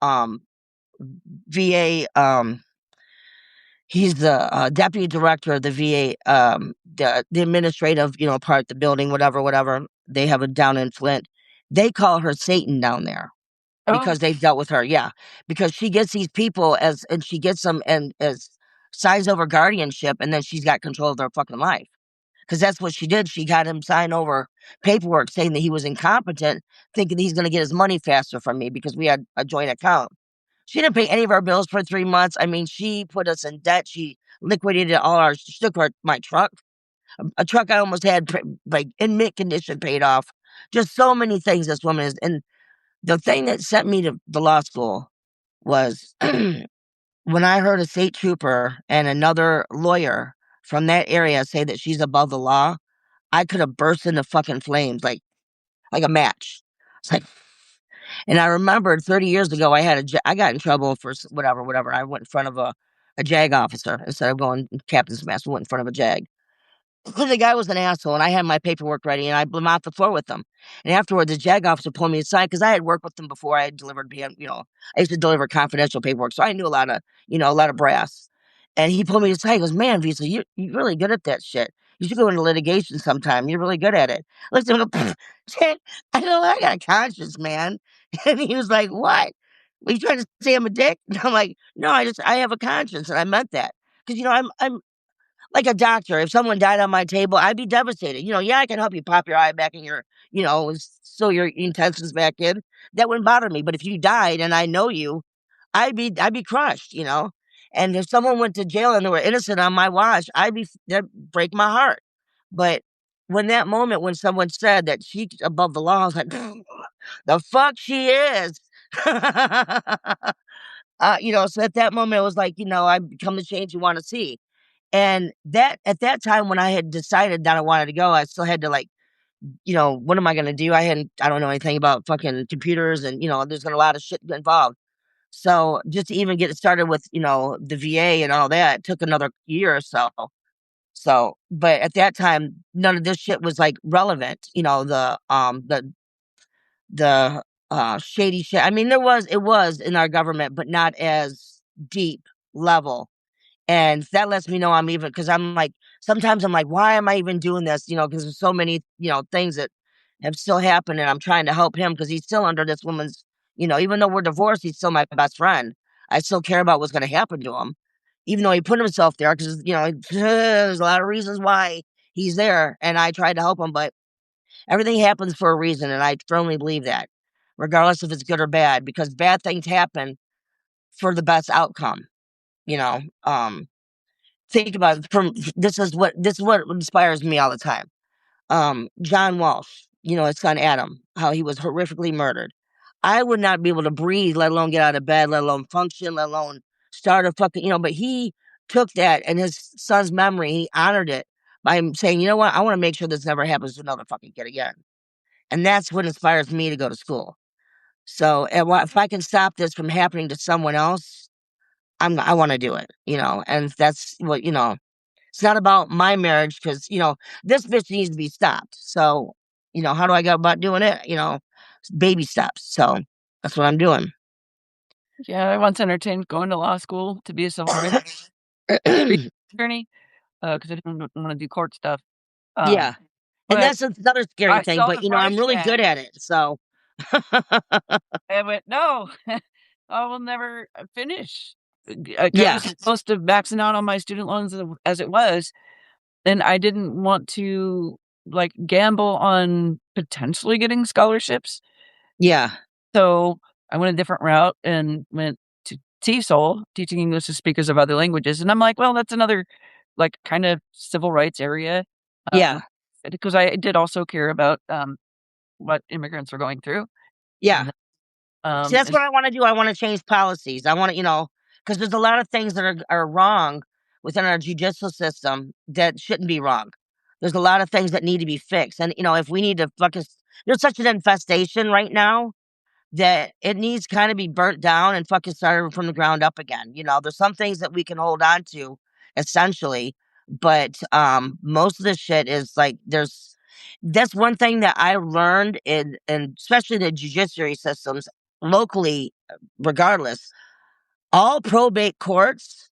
S3: VA. He's the deputy director of the VA, the administrative, part of the building, whatever. They have it down in Flint. They call her Satan down there
S1: oh,
S3: because they've dealt with her. Yeah, because she gets these people and she gets them and as signs over guardianship, and then she's got control of their fucking life. Because that's what she did. She got him sign over paperwork saying that he was incompetent, thinking he's going to get his money faster from me because we had a joint account. She didn't pay any of our bills for 3 months. I mean, she put us in debt. She liquidated she took my truck, a truck I almost had like in mint condition paid off. Just so many things this woman is. And the thing that sent me to the law school was when I heard a state trooper and another lawyer from that area say that she's above the law, I could have burst into fucking flames like a match. It's like, and I remembered 30 years ago, I got in trouble for whatever. I went in front of a JAG officer instead of going captain's mess. I went in front of a JAG. The guy was an asshole, and I had my paperwork ready, and I blew him off the floor with them. And afterwards, the JAG officer pulled me aside because I had worked with them before. I had delivered, I used to deliver confidential paperwork, so I knew a lot of brass. And he pulled me aside. He goes, "Man, Visa, you're really good at that shit. You should go into litigation sometime. You're really good at it." I looked at him and go, "Shit, I know I got a conscience, man." And he was like, "What? Are you trying to say I'm a dick?" And I'm like, "No, I have a conscience, and I meant that." Because I'm like a doctor. If someone died on my table, I'd be devastated. Yeah, I can help you pop your eye back in so your intestines back in. That wouldn't bother me. But if you died and I know you, I'd be crushed. And if someone went to jail and they were innocent on my watch, that'd break my heart. But when someone said that she's above the law, I was like, the fuck she is. So at that moment, it was like, I become the change you want to see. And that at that time when I had decided that I wanted to go, I still had to what am I gonna do? I don't know anything about fucking computers and there's a lot of shit involved. So just to even get it started with, the VA and all that took another year or so. So but at that time none of this shit was like relevant, the shady shit. I mean it was in our government, but not as deep level. And that lets me know I'm even because sometimes I'm like, why am I even doing this? Because there's so many, things that have still happened, and I'm trying to help him because he's still under this woman's, even though we're divorced, he's still my best friend. I still care about what's going to happen to him, even though he put himself there because, there's a lot of reasons why he's there. And I tried to help him, but everything happens for a reason. And I firmly believe that, regardless if it's good or bad, because bad things happen for the best outcome, you know. Think about it this is what inspires me all the time. John Walsh, his son Adam, how he was horrifically murdered. I would not be able to breathe, let alone get out of bed, let alone function, let alone start a fucking, but he took that and his son's memory, he honored it by saying, you know what, I want to make sure this never happens to another fucking kid again. And that's what inspires me to go to school. So if I can stop this from happening to someone else, I want to do it, and that's what, it's not about my marriage because, this bitch needs to be stopped. So, how do I go about doing it? Baby steps. So that's what I'm doing.
S1: yeah. I once entertained going to law school to be a civil rights attorney because I didn't want to do court stuff. Um,
S3: Yeah. And
S1: but
S3: that's another scary
S1: I
S3: thing,
S1: saw
S3: but,
S1: the
S3: I'm
S1: price
S3: really good
S1: tag.
S3: at it, so
S1: I went, "No, I will never finish." 'Cause I
S3: yeah,
S1: was close to maxing out on my student loans as it was, and I didn't want to, like, gamble on potentially getting scholarships.
S3: yeah,
S1: So, I went a different route and went to TESOL, teaching English to speakers of other languages, and I'm like, "Well, that's another, like, kind of civil rights area,"
S3: yeah,
S1: because I did also care about, what immigrants were going through,
S3: yeah.
S1: and,
S3: See, that's
S1: it's
S3: what I wanna do, I wanna change policies, I wanna, because there's a lot of things that are wrong within our judicial system that shouldn't be wrong. There's a lot of things that need to be fixed, and, if we need to fucking there's such an infestation right now that it needs kinda be burnt down and fucking started from the ground up again, There's some things that we can hold on to, essentially, but, most of this shit is, like, that's one thing that I learned in especially the judiciary systems locally, regardless, all probate courts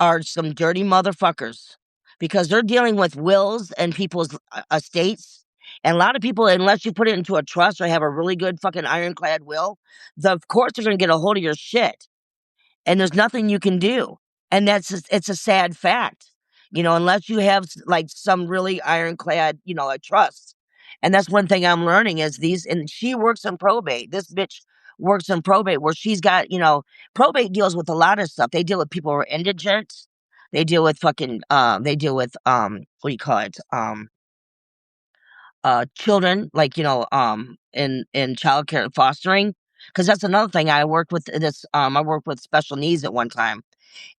S3: are some dirty motherfuckers because they're dealing with wills and people's, estates, and a lot of people, unless you put it into a trust or have a really good fucking ironclad will, the courts are gonna get a hold of your shit, and there's nothing you can do, and it's a sad fact, unless you have, like, some really ironclad, a trust, and that's one thing I'm learning is and she works in probate. This bitch works in probate where she's got, probate deals with a lot of stuff. They deal with people who are indigent. They deal with fucking, they deal with, what do you call it? Children, like, in childcare and fostering. Because that's another thing. I worked with special needs at one time,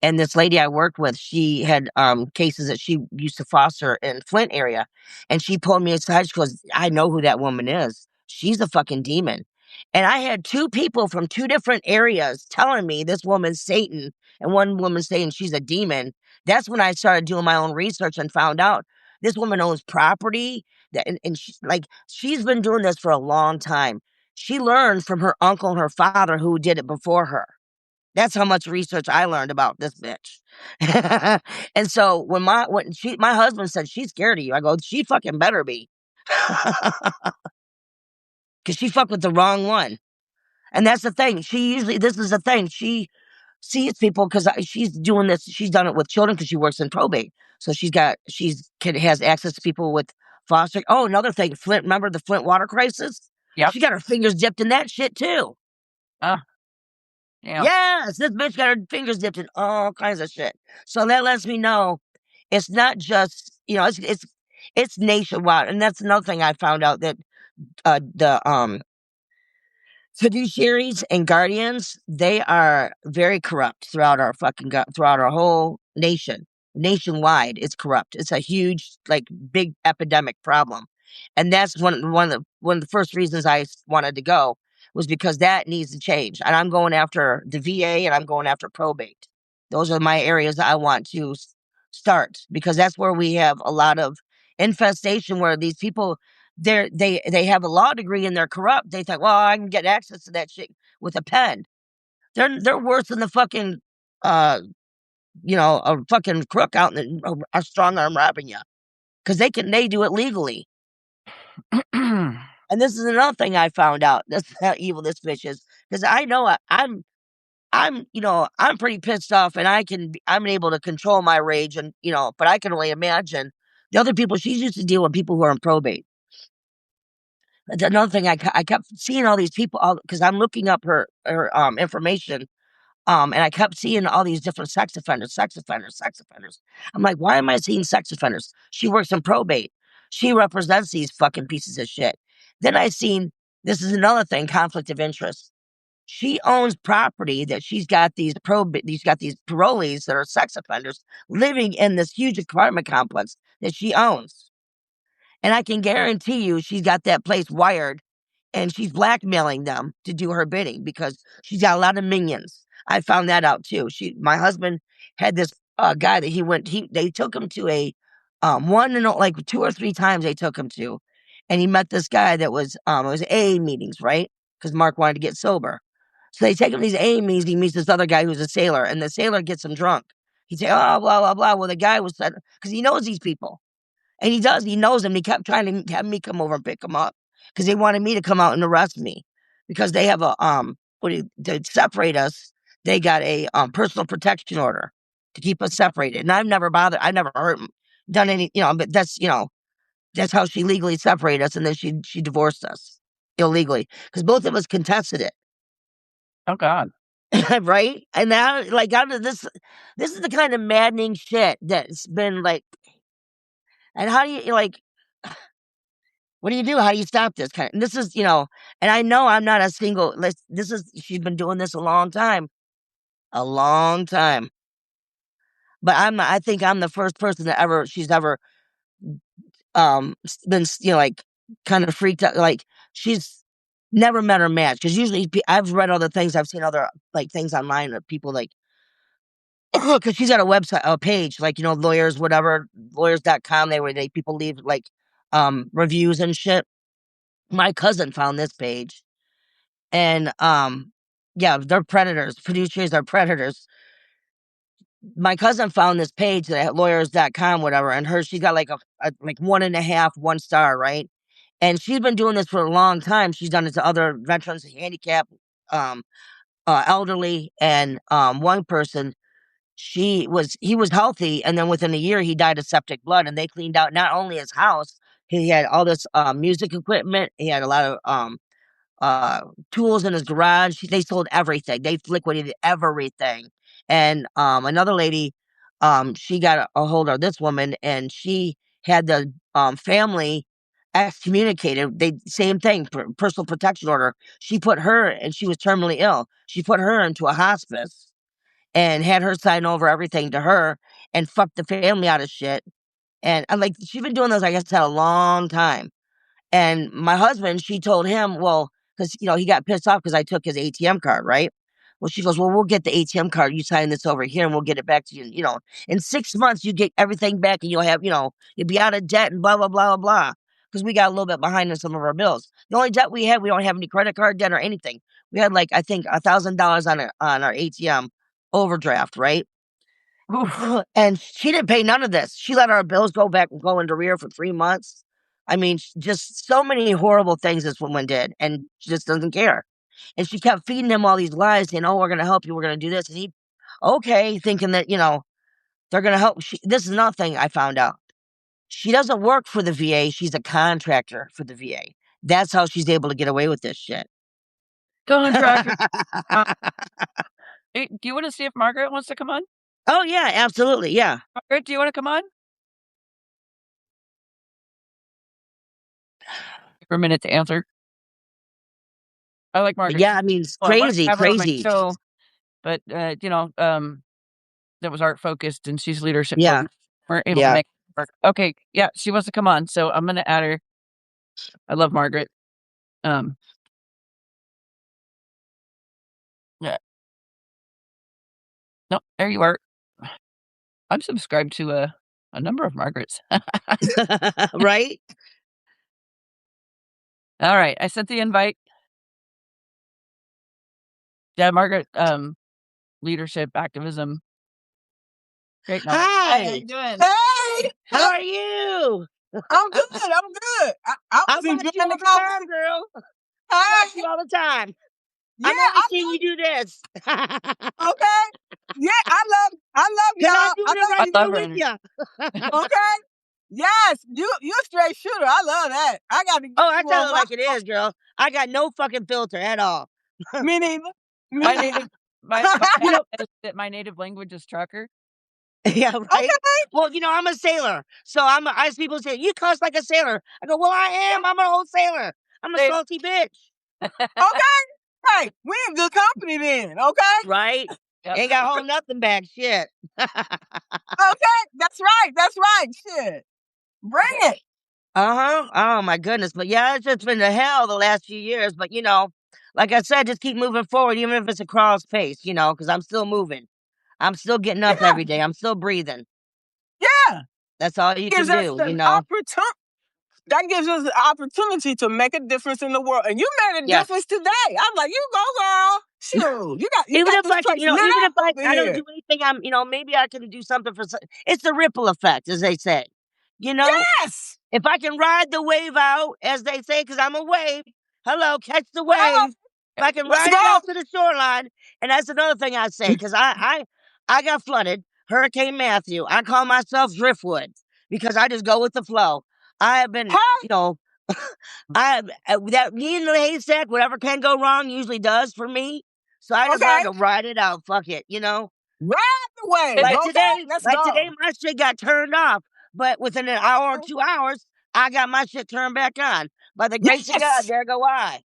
S3: and this lady I worked with, she had cases that she used to foster in Flint area. And she pulled me aside. She goes, I know who that woman is. She's a fucking demon. And I had two people from two different areas telling me this woman's Satan and one woman saying she's a demon. That's when I started doing my own research and found out this woman owns property and she's been doing this for a long time. She learned from her uncle and her father who did it before her. That's how much research I learned about this bitch. And so my husband said she's scared of you, I go, she fucking better be, because she fucked with the wrong one. And that's the thing. This is the thing. She sees people because she's doing this. She's done it with children because she works in probate. So has access to people with foster. Oh, another thing, Flint. Remember the Flint water crisis?
S1: Yep.
S3: She got her fingers dipped in that shit too.
S1: Ah, yeah.
S3: Yes, this bitch got her fingers dipped in all kinds of shit. So that lets me know it's not just, it's nationwide. And that's another thing I found out that the fiduciaries and guardians, they are very corrupt throughout throughout our whole nation. Nationwide, it's corrupt. It's a huge, like, big epidemic problem, and that's one of the first reasons wanted to go was because that needs to change. And I'm going after the VA and I'm going after probate. Those are my areas that I want to start because that's where we have a lot of infestation where these people they have a law degree and they're corrupt. They think, well, I can get access to that shit with a pen. They're worse than the fucking a fucking crook out in a strong arm robbing you because they do it legally. And this is another thing I found out. That's how evil this bitch is because I know I'm pretty pissed off and I'm able to control my rage and but I can only imagine the other people she's used to deal with people who are in probate. That's another thing I kept seeing all these people because I'm looking up her information, and I kept seeing all these different sex offenders, sex offenders, sex offenders. I'm like, why am I seeing sex offenders? She works in probate. She represents these fucking pieces of shit. Then I seen this is another thing, conflict of interest. She owns property that she's got these parolees that are sex offenders living in this huge apartment complex that she owns. And I can guarantee you she's got that place wired and she's blackmailing them to do her bidding because she's got a lot of minions. I found that out too. My husband had this guy that they took him to a like 2 or 3 times they took him to, and he met this guy that was it was AA meetings, right? Because Mark wanted to get sober, so they take him to these AA meetings. He meets this other guy who's a sailor, and the sailor gets him drunk. He'd say, "Oh, blah blah blah." Well, the guy was said because he knows these people. And he does. He knows him. He kept trying to have me come over and pick him up because they wanted me to come out and arrest me because they have a to separate us. They got a personal protection order to keep us separated. And I've never bothered. I never hurt him, done any, but that's how she legally separated us. And then she divorced us illegally because both of us contested it.
S1: Oh God.
S3: Right? And now, like, out of this is the kind of maddening shit that's been like, and how do you like, what do you do? How do you stop this kind? And this is, and I know I'm not a single. She's been doing this a long time. But I think I'm the first person that she's ever been, like, kind of freaked out. Like, she's never met her match because usually I've read other things. I've seen other like things online of people like, because she's got a website, a page, like, lawyers, whatever, lawyers.com. People leave like reviews and shit. My cousin found this page, and yeah, they're predators. Fiduciaries are predators. My cousin found this page at lawyers.com, whatever, and she got like a like 1.5 1-star, right? And she's been doing this for a long time. She's done it to other veterans, handicapped, elderly, and one person. He was healthy, and then within a year he died of septic blood, and they cleaned out not only his house, he had all this music equipment, he had a lot of tools in his garage. They sold everything. They liquidated everything. And another lady, she got a hold of this woman, and she had the family excommunicated. They same thing, personal protection order. She put her, and she was terminally ill. She put her into a hospice and had her sign over everything to her and fucked the family out of shit. And I'm like, she's been doing this, I guess, a long time. And my husband, she told him, well, because, he got pissed off because I took his ATM card, right? Well, she goes, well, we'll get the ATM card. You sign this over here and we'll get it back to you. In 6 months, you get everything back and you'll have, you'll be out of debt and blah, blah, blah, blah, blah. Because we got a little bit behind on some of our bills. The only debt we had, we don't have any credit card debt or anything. We had like, I think, $1,000 on our ATM overdraft, right? And she didn't pay none of this. She let our bills go into arrear for 3 months. I mean, just so many horrible things this woman did, and she just doesn't care. And she kept feeding him all these lies, saying, "Oh, we're going to help you. We're going to do this." And he, okay, thinking that they're going to help. This is nothing. I found out she doesn't work for the VA. She's a contractor for the VA. That's how she's able to get away with this shit.
S1: Contractor. Hey, do you want to see if Margaret wants to come on?
S3: Oh yeah, absolutely, yeah.
S1: Margaret, do you want to come on? For a minute to answer. I like Margaret.
S3: Yeah, I mean, it's crazy.
S1: Show, but that was art focused, and she's leadership.
S3: Yeah,
S1: we're able to make it work. Okay, yeah, she wants to come on, so I'm gonna add her. I love Margaret. Yeah. No, there you are. I'm subscribed to a number of Margarets.
S3: Right?
S1: All right, I sent the invite. Yeah, Margaret, leadership, activism. Great.
S3: Hi.
S4: How you doing?
S3: Hey, how are you?
S4: I'm good. I'm good. I was enjoying the conversation,
S3: girl.
S4: Hey.
S3: I watch you all the time.
S4: Yeah,
S3: I'm only seeing you do this.
S4: Okay. Yeah, I love y'all.
S3: I do it right there with you.
S4: Okay. Yes, you a straight shooter. I love that. I got to.
S3: Oh, I tell it like it is, girl. I got no fucking filter at all.
S4: Me neither.
S1: My native language is trucker.
S3: Yeah, right.
S4: Okay.
S3: Well, I'm a sailor, so I see people say you cuss like a sailor. I go, well, I am. I'm an old sailor. I'm a salty bitch.
S4: Okay. Hey, we in good company then. Okay.
S3: Right. Yep. Ain't got to hold nothing back. Shit.
S4: Okay. That's right. That's right. Shit. Bring it.
S3: Oh my goodness. But yeah, it's just been the hell the last few years. But like I said, just keep moving forward, even if it's a crawl pace. Because I'm still moving. I'm still getting up every day. I'm still breathing.
S4: Yeah.
S3: That's all you can do,
S4: That gives us the opportunity to make a difference in the world. And you made a difference today. I'm like, you go, girl. Shoot. You got
S3: even if I don't
S4: here.
S3: do anything, maybe I can do something for it's the ripple effect, as they say. You know?
S4: Yes.
S3: If I can ride the wave out, as they say, because I'm a wave. Hello, catch the wave. If I can
S4: Let's
S3: ride it
S4: go.
S3: out to the shoreline, and that's another thing I say, because I got flooded. Hurricane Matthew. I call myself Driftwood because I just go with the flow. I have been,
S4: Huh?
S3: you know, that needle in the haystack, whatever can go wrong usually does for me. So I just
S4: Okay.
S3: like to ride it out. Fuck it, you know.
S4: Ride the wave.
S3: Like
S4: Okay.
S3: today,
S4: Let's
S3: like
S4: go.
S3: today, my shit got turned off, but within an hour or 2 hours, I got my shit turned back on. By the grace of God,
S4: Yes.
S3: there go I.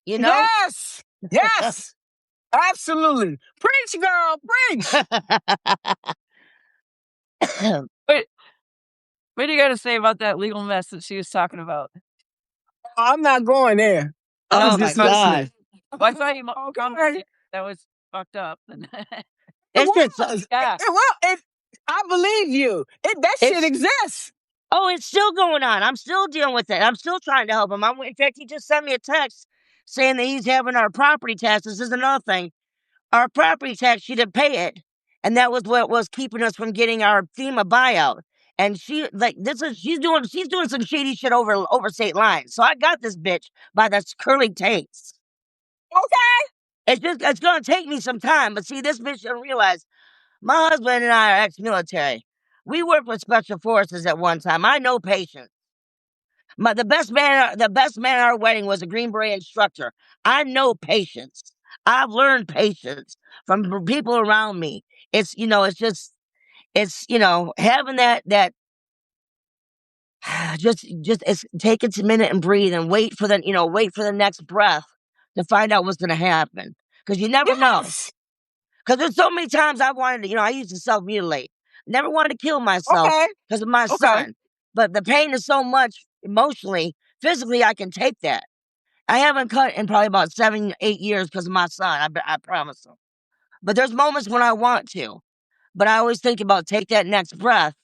S3: You know.
S4: Yes. Yes. Absolutely. Preach, girl. Preach.
S1: Wait, what do you got to say about that legal mess that she was talking about?
S4: I'm not going there. I was
S3: Oh my
S4: just listening.
S3: God.
S1: Well, I thought you
S4: Okay.
S1: commented that was fucked up.
S3: It's
S4: It
S3: just
S4: was.
S1: Yeah.
S4: I believe you. That shit
S3: it's
S4: exists.
S3: it's still going on. I'm still dealing with it. I'm still trying to help him. In fact, he just sent me a text saying that he's having our property taxes. This is another thing. Our property tax, she didn't pay it. And that was what was keeping us from getting our FEMA buyout. And she's doing some shady shit over state lines. So I got this bitch by the curly tails.
S4: Okay.
S3: It's gonna take me some time, but see, this bitch didn't realize my husband and I are ex-military. We worked with special forces at one time. I know patience. The best man at our wedding was a Green Beret instructor. I know patience. I've learned patience from people around me. It's having that just it's take it a minute and breathe and wait for the next breath to find out what's going to happen, because you never know.
S4: Yes.
S3: Because there's so many times I wanted to, I used to self-mutilate. Never wanted to kill myself
S4: Okay.
S3: because of my
S4: Okay.
S3: son. But the pain is so much emotionally, physically, I can take that. I haven't cut in probably about 7, 8 years because of my son. I promise him. But there's moments when I want to. But I always think about take that next breath,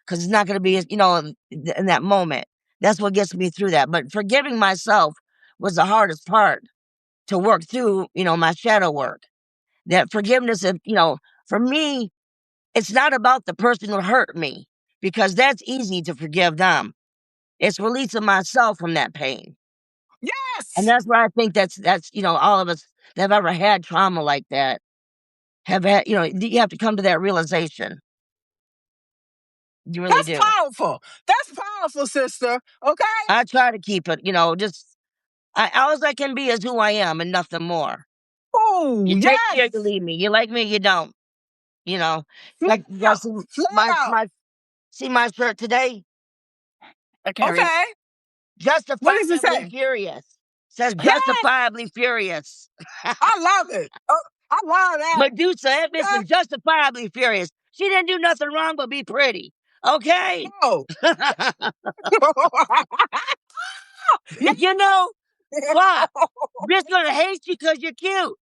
S3: because it's not going to be, in that moment. That's what gets me through that. But forgiving myself was the hardest part to work through, my shadow work. That forgiveness, for me, it's not about the person who hurt me, because that's easy to forgive them. It's releasing myself from that pain. And
S4: Yes.
S3: that's where I think that's all of us that have ever had trauma like that have had, you have to come to that realization. You really
S4: That's
S3: do.
S4: powerful. That's powerful, sister. Okay.
S3: I try to keep it, all I can be is who I am and nothing more.
S4: Oh,
S3: You take me or
S4: yes.
S3: you leave me. You like me, you don't.
S4: Flat
S3: Like you guys
S4: out. Flat out.
S3: see my shirt today?
S1: I can't read it.
S4: Okay. What does it
S3: Justifiably
S4: say?
S3: furious. Says
S4: Yes.
S3: justifiably furious.
S4: I love it. I love that.
S3: Medusa, that bitch
S4: Okay.
S3: is justifiably furious. She didn't do nothing wrong but be pretty. Okay?
S4: No. Yeah.
S3: What? Bitch gonna hate you because you're cute.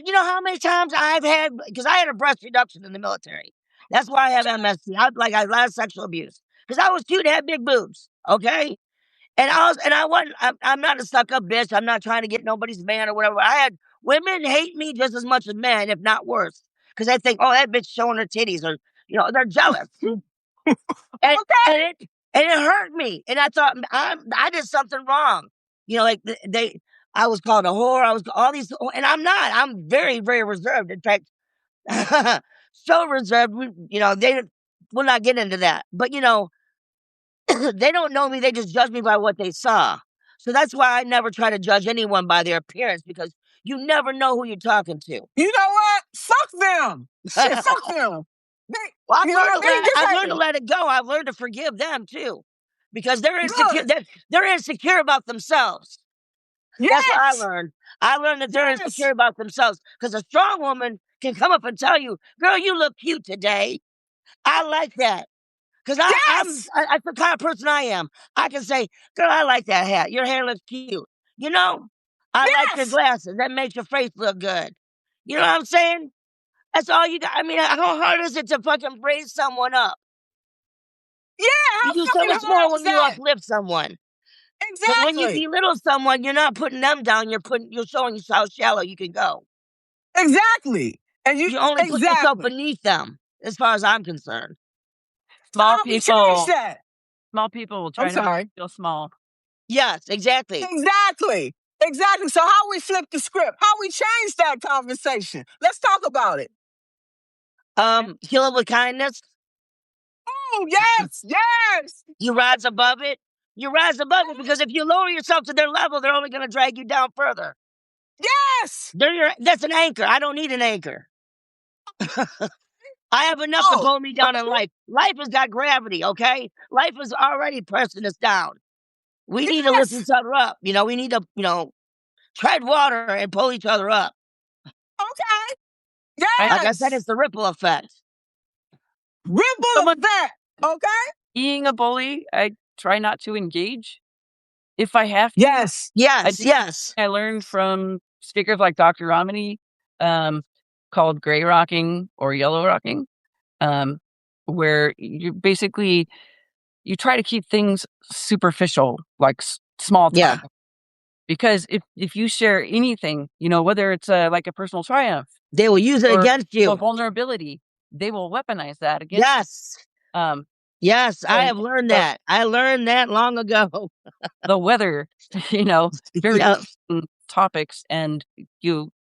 S3: You know how many times I've had, because I had a breast reduction in the military. That's why I have MST. I had a lot of sexual abuse. Because I was cute and had big boobs. Okay? I'm not a stuck up bitch. I'm not trying to get nobody's man or whatever. I had women hate me just as much as men, if not worse. Because they think, oh, that bitch showing her titties, or, they're jealous. And,
S4: Okay.
S3: and it hurt me. And I thought, I did something wrong. Like I was called a whore. I was all these, and I'm not. I'm very, very reserved. In fact, so reserved. They will not get into that. But they don't know me. They just judge me by what they saw. So that's why I never try to judge anyone by their appearance, because you never know who you're talking to.
S4: You know what? Fuck them. Shit, fuck them.
S3: Well,
S4: They
S3: I've
S4: just
S3: learned to let it go. I've learned to forgive them too, because they're insecure.
S4: good.
S3: They're insecure about themselves. That's what I
S4: Yes.
S3: learned. I learned that they're
S4: Yes.
S3: insecure about themselves, because a strong woman can come up and tell you, "Girl, you look cute today." I like that, because
S4: Yes.
S3: that's the kind of person I am. I can say, "Girl, I like that hat. Your hair looks cute." I like your
S4: Yes.
S3: glasses. That makes your face look good. You know what I'm saying? That's all you got. I mean, how hard is it to fucking raise someone up?
S4: Yeah.
S3: You
S4: How
S3: do so
S4: fucking
S3: much
S4: hard
S3: more
S4: is
S3: when you
S4: that?
S3: uplift someone. But when you
S4: Exactly.
S3: belittle someone, you're not putting them down. You're showing how shallow you can go.
S4: Exactly. And you
S3: You're only putting yourself
S4: exactly.
S3: beneath them, as far as I'm concerned.
S1: Small
S4: How we change
S1: people
S4: that?
S1: Small people will try
S4: I'm
S1: not to
S4: sorry.
S1: feel small.
S3: Yes, exactly.
S4: Exactly. So how we flip the script? How we change that conversation? Let's talk about it.
S3: Kill it with kindness.
S4: Oh, yes.
S3: You rise above it. You rise above it because if you lower yourself to their level, they're only going to drag you down further.
S4: Yes.
S3: That's an anchor. I don't need an anchor. I have enough to pull me down in life. Life has got gravity, okay? Life is already pressing us down. We need to lift each other up. We need to, tread water and pull each other up.
S4: Okay.
S3: Like I
S4: Yes.
S3: said, it's the ripple effect.
S4: Ripple effect. Okay.
S1: Being a bully, I try not to engage if I have to.
S4: Yes.
S1: I learned from speakers like Dr. Romney, called gray rocking or yellow rocking, where you basically you try to keep things superficial, like small talk.
S3: Yeah.
S1: Because if you share anything, whether it's like a personal triumph,
S3: they will use it against you.
S1: A vulnerability, they will weaponize that against you.
S3: Yes, I have learned that. I learned that long ago.
S1: The weather, very topics, and you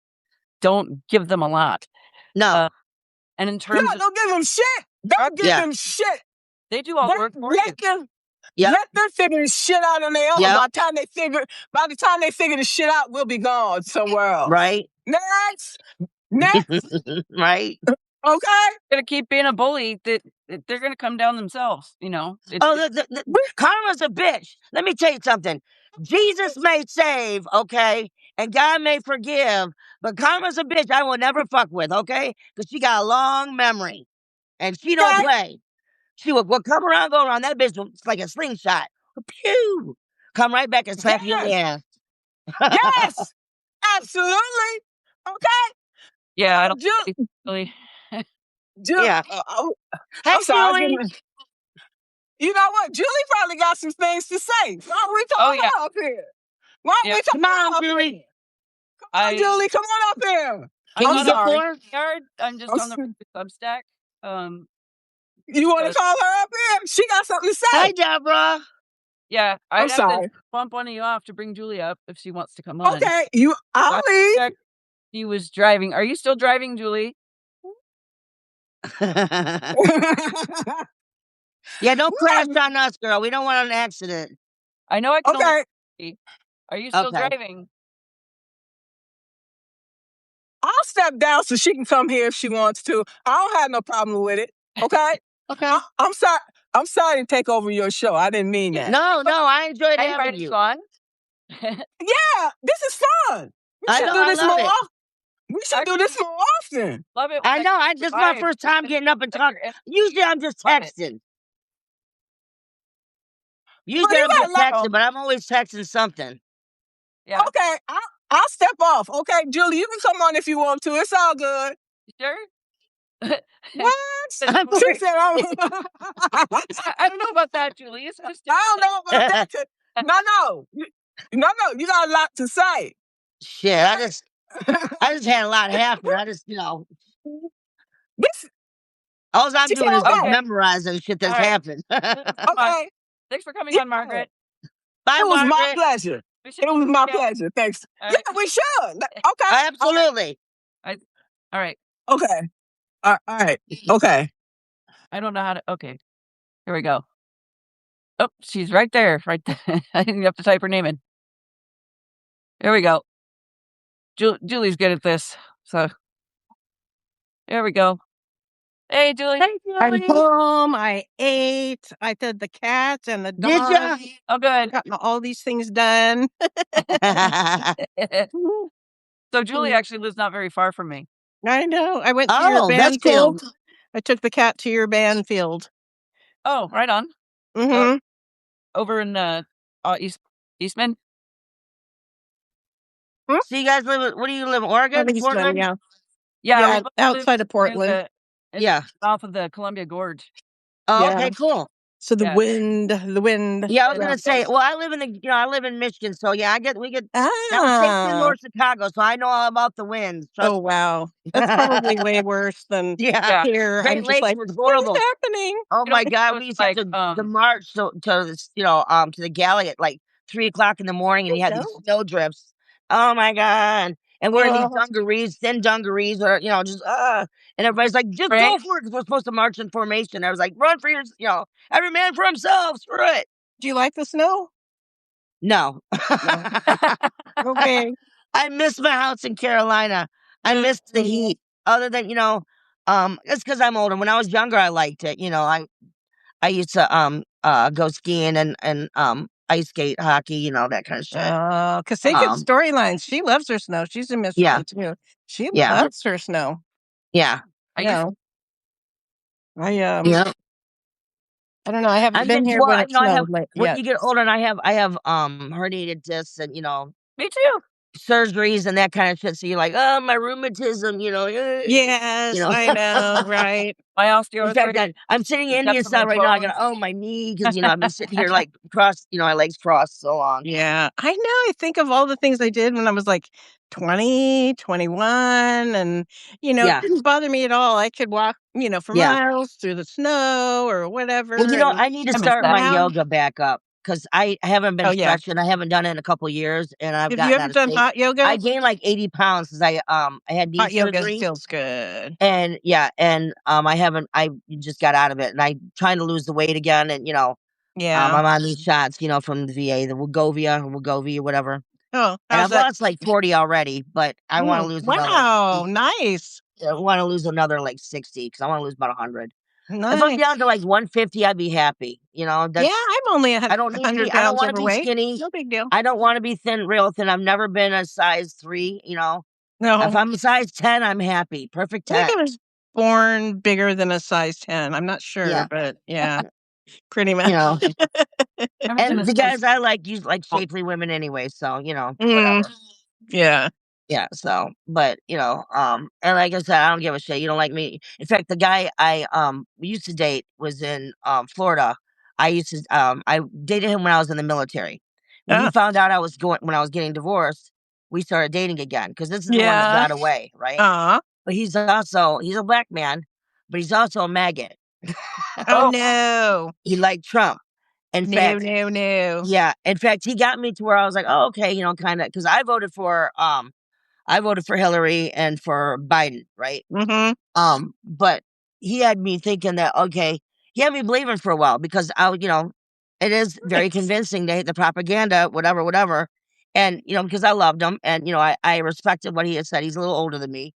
S1: don't give them a lot.
S3: No.
S1: And in terms of,
S4: don't give them shit. Don't give them shit.
S1: They do all work for you.
S4: Let them figure this shit out on their own. By the time they figure the shit out, we'll be gone somewhere else.
S3: Right.
S4: Next.
S3: Right.
S4: Okay.
S1: Gonna keep being a bully. That they're gonna come down themselves.
S3: Karma's a bitch. Let me tell you something. Jesus may save, okay, and God may forgive, but karma's a bitch I will never fuck with, okay, because she got a long memory, and she don't play. She will come around, go around. That bitch it's like a slingshot. Pew! Come right back and slap you in the ass.
S4: Yes, absolutely. Okay.
S1: Yeah, I don't really.
S3: Yeah.
S4: I'm sorry.
S3: Julie.
S4: You know what? Julie probably got some things to say. Why don't we call her up here? Why don't we
S3: come on, Julie?
S4: Come on, Julie. Come on up here.
S3: I'm sorry.
S1: I'm just on the Substack.
S4: You want to call her up here? She got something to say.
S3: Hi, Deborah.
S1: Yeah,
S4: I'm sorry.
S1: To bump one of you off to bring Julie up if she wants to come on.
S4: Okay, I'll leave.
S1: He was driving. Are you still driving, Julie?
S3: Yeah, don't crash on us, girl. We don't want an accident.
S1: I know I can.
S4: Okay.
S1: Are you still driving?
S4: I'll step down so she can come here if she wants to. I don't have no problem with it. Okay.
S3: Okay.
S4: I'm sorry. I'm sorry to take over your show. I didn't mean that.
S3: No, I enjoyed having you.
S1: Fun.
S4: Yeah, this is fun. We should do this more often. We should do this more often.
S1: Love it.
S3: I know. This is my first time getting up and talking. Usually I'm just texting. Usually I'm just texting, but I'm always texting something.
S4: Yeah. Okay, I'll step off. Okay, Julie, you can come on if you want to. It's all good.
S1: Sure.
S4: What? She said,
S1: I don't know about that, Julie. It's just
S4: I don't know about that. No. You got a lot to say.
S3: Shit, I just had a lot happen. I just, all I'm doing is memorizing shit that's happened.
S4: Okay.
S1: Thanks for coming on, Margaret.
S3: Bye,
S4: It was
S3: Margaret.
S4: my pleasure. It was my pleasure. Thanks. Yeah, we should. Okay.
S3: Absolutely.
S1: All right.
S4: Okay. All right. Okay.
S1: I don't know how to. Okay. Here we go. Oh, she's right there. Right there. I didn't have to type her name in. Here we go. Julie's good at this. So, here we go. Hey, Julie.
S3: Hey, Julie.
S5: I'm home. I ate. I fed the cat and the dog.
S3: Did ya?
S1: Oh, good.
S5: Got all these things done.
S1: So, Julie actually lives not very far from me.
S5: I know. I went to your band field. I took the cat to your band field.
S1: Oh, right on.
S5: Mm-hmm.
S1: Over in Eastman.
S3: So you guys live? Where do you live? Oregon? Portland?
S1: Yeah,
S5: outside of Portland.
S1: South of the Columbia Gorge.
S3: Oh, okay, cool.
S5: So the wind.
S3: Yeah, I was gonna
S1: Yeah.
S3: say. Well, I live in Michigan, so yeah, we get. That was basically
S5: Ah.
S3: North Chicago, so I know all about the winds. Trust
S5: Oh
S3: me.
S5: wow. That's probably way worse than
S3: Yeah,
S1: Yeah.
S5: here. I'm
S3: Great
S5: just
S3: Lakes
S5: like,
S3: was
S5: what is
S3: horrible.
S5: happening?
S3: Oh
S1: You know,
S3: my God,
S1: so
S3: we
S1: it's
S3: used to have
S1: like,
S3: to march to this, to the galley at like 3 o'clock in the morning, and you had these
S5: No.
S3: snow drifts. Oh my God. And we're in these
S5: Oh,
S3: dungarees, thin dungarees, or just and everybody's like, just go
S1: Frank,
S3: for it, because we're supposed to march in formation. I was like, run for your, every man for himself. Screw it.
S5: do you like the snow?
S3: No.
S5: No. Okay.
S3: I miss my house in Carolina. I miss the
S5: Mm.
S3: heat. Other than, it's because I'm older. When I was younger, I liked it. I used to go skiing and ice skate, hockey, that kind of shit.
S5: Oh, because they get
S3: Um,
S5: storylines. She loves her snow. She's in
S3: yeah,
S5: Michigan too. She
S3: yeah,
S5: loves her snow.
S3: yeah,
S1: I used
S5: Yeah. I
S3: yeah.
S5: I don't know. I haven't
S3: I'm
S5: been
S3: getting
S5: here
S3: well.
S5: when it
S3: I have
S5: snowed like
S3: when
S5: yet.
S3: you get older, and I have herniated discs and
S1: me too.
S3: surgeries and that kind of shit. So you're like, oh, my rheumatism,
S5: Yes, I know, right.
S3: In
S1: My
S3: fact,
S1: osteoarthritis
S3: I'm sitting
S1: is
S3: Indian
S1: depth of my
S3: style right now. I got
S1: bones.
S3: my knee because I've been sitting here like crossed, my legs crossed so long.
S5: Yeah. I know. I think of all the things I did when I was like 20, 21, and it
S3: Yeah,
S5: didn't bother me at all. I could walk, for
S3: yeah.
S5: miles through the snow or whatever.
S3: Well,
S5: And
S3: I need to
S1: I miss
S3: start
S1: that.
S3: my
S5: now,
S3: yoga back up because I haven't been
S5: oh yeah.
S3: stretching. I haven't done it in a couple years, and I've
S5: Have you
S3: gotten
S5: ever
S3: out of
S5: done
S3: shape.
S5: hot yoga?
S3: I gained like 80 pounds since I had knee
S5: Hot yoga
S3: surgery,
S5: feels good.
S3: and yeah, and I haven't. I just got out of it, and I'm trying to lose the weight again, and I'm
S5: Yeah.
S3: on these shots, from the VA, the Wegovy, whatever,
S5: Oh,
S3: and
S5: how's
S3: I've
S5: that?
S3: lost like 40 already, but I want to lose another.
S5: Wow. Nice.
S3: I want to lose another like 60 because I want to lose about 100. If I'm down
S5: Nice.
S3: to like 150, I'd be happy.
S5: Yeah, I'm only
S3: I don't need to
S5: 100
S3: be. I don't
S5: pounds
S3: want to be
S5: overweight.
S3: skinny.
S5: No big deal.
S3: I don't want to be thin, real thin. I've never been a size 3. If
S5: No.
S3: I'm a size 10, I'm happy. Perfect
S5: I think
S3: 10.
S5: I was born bigger than a size 10. I'm not sure,
S3: Yeah,
S5: but yeah, pretty
S3: you
S5: much.
S3: know.
S1: I was in
S3: And
S1: a
S3: the
S1: space.
S3: guys I like, you like
S1: Oh,
S3: shapely women anyway. So
S5: Mm,
S3: whatever.
S5: yeah.
S3: Yeah. So, but and like I said, I don't give a shit. You don't like me. In fact, the guy I used to date was in Florida. I dated him when I was in the military. When he
S5: Ah,
S3: found out when I was getting divorced, we started dating again because this is the one that
S1: yeah.
S3: got away, right?
S5: aw.
S3: But he's a black man, but he's also a maggot.
S5: Oh,
S1: Oh,
S5: no.
S3: He liked Trump. In
S5: No,
S3: fact,
S5: no, no.
S3: yeah. In fact, he got me to where I was like, oh, okay, kind of, because I voted for Hillary and for Biden, right?
S5: Mhm.
S3: But he had me thinking that okay, he had me believing for a while because it is very
S5: Nice.
S3: convincing. The propaganda, whatever, whatever, and because I loved him and I respected what he had said. He's a little older than me,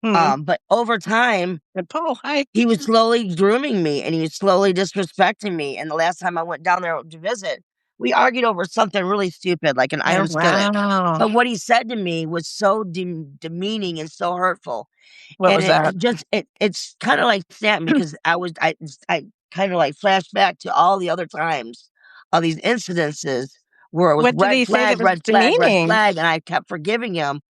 S5: Mm.
S3: but over time
S5: But Paul, hi.
S3: he was slowly grooming me and he was slowly disrespecting me. And the last time I went down there to visit, we argued over something really stupid, like an
S5: Oh,
S3: iron skillet.
S5: wow.
S3: But what he said to me was so demeaning and so hurtful.
S5: What
S3: And
S5: was that?
S3: it's kind of like snapped me because I kind of like flashed back to all the other times of these incidences where it was
S5: What did he say that was
S3: red flag, red
S5: demeaning?
S3: flag, and I kept forgiving him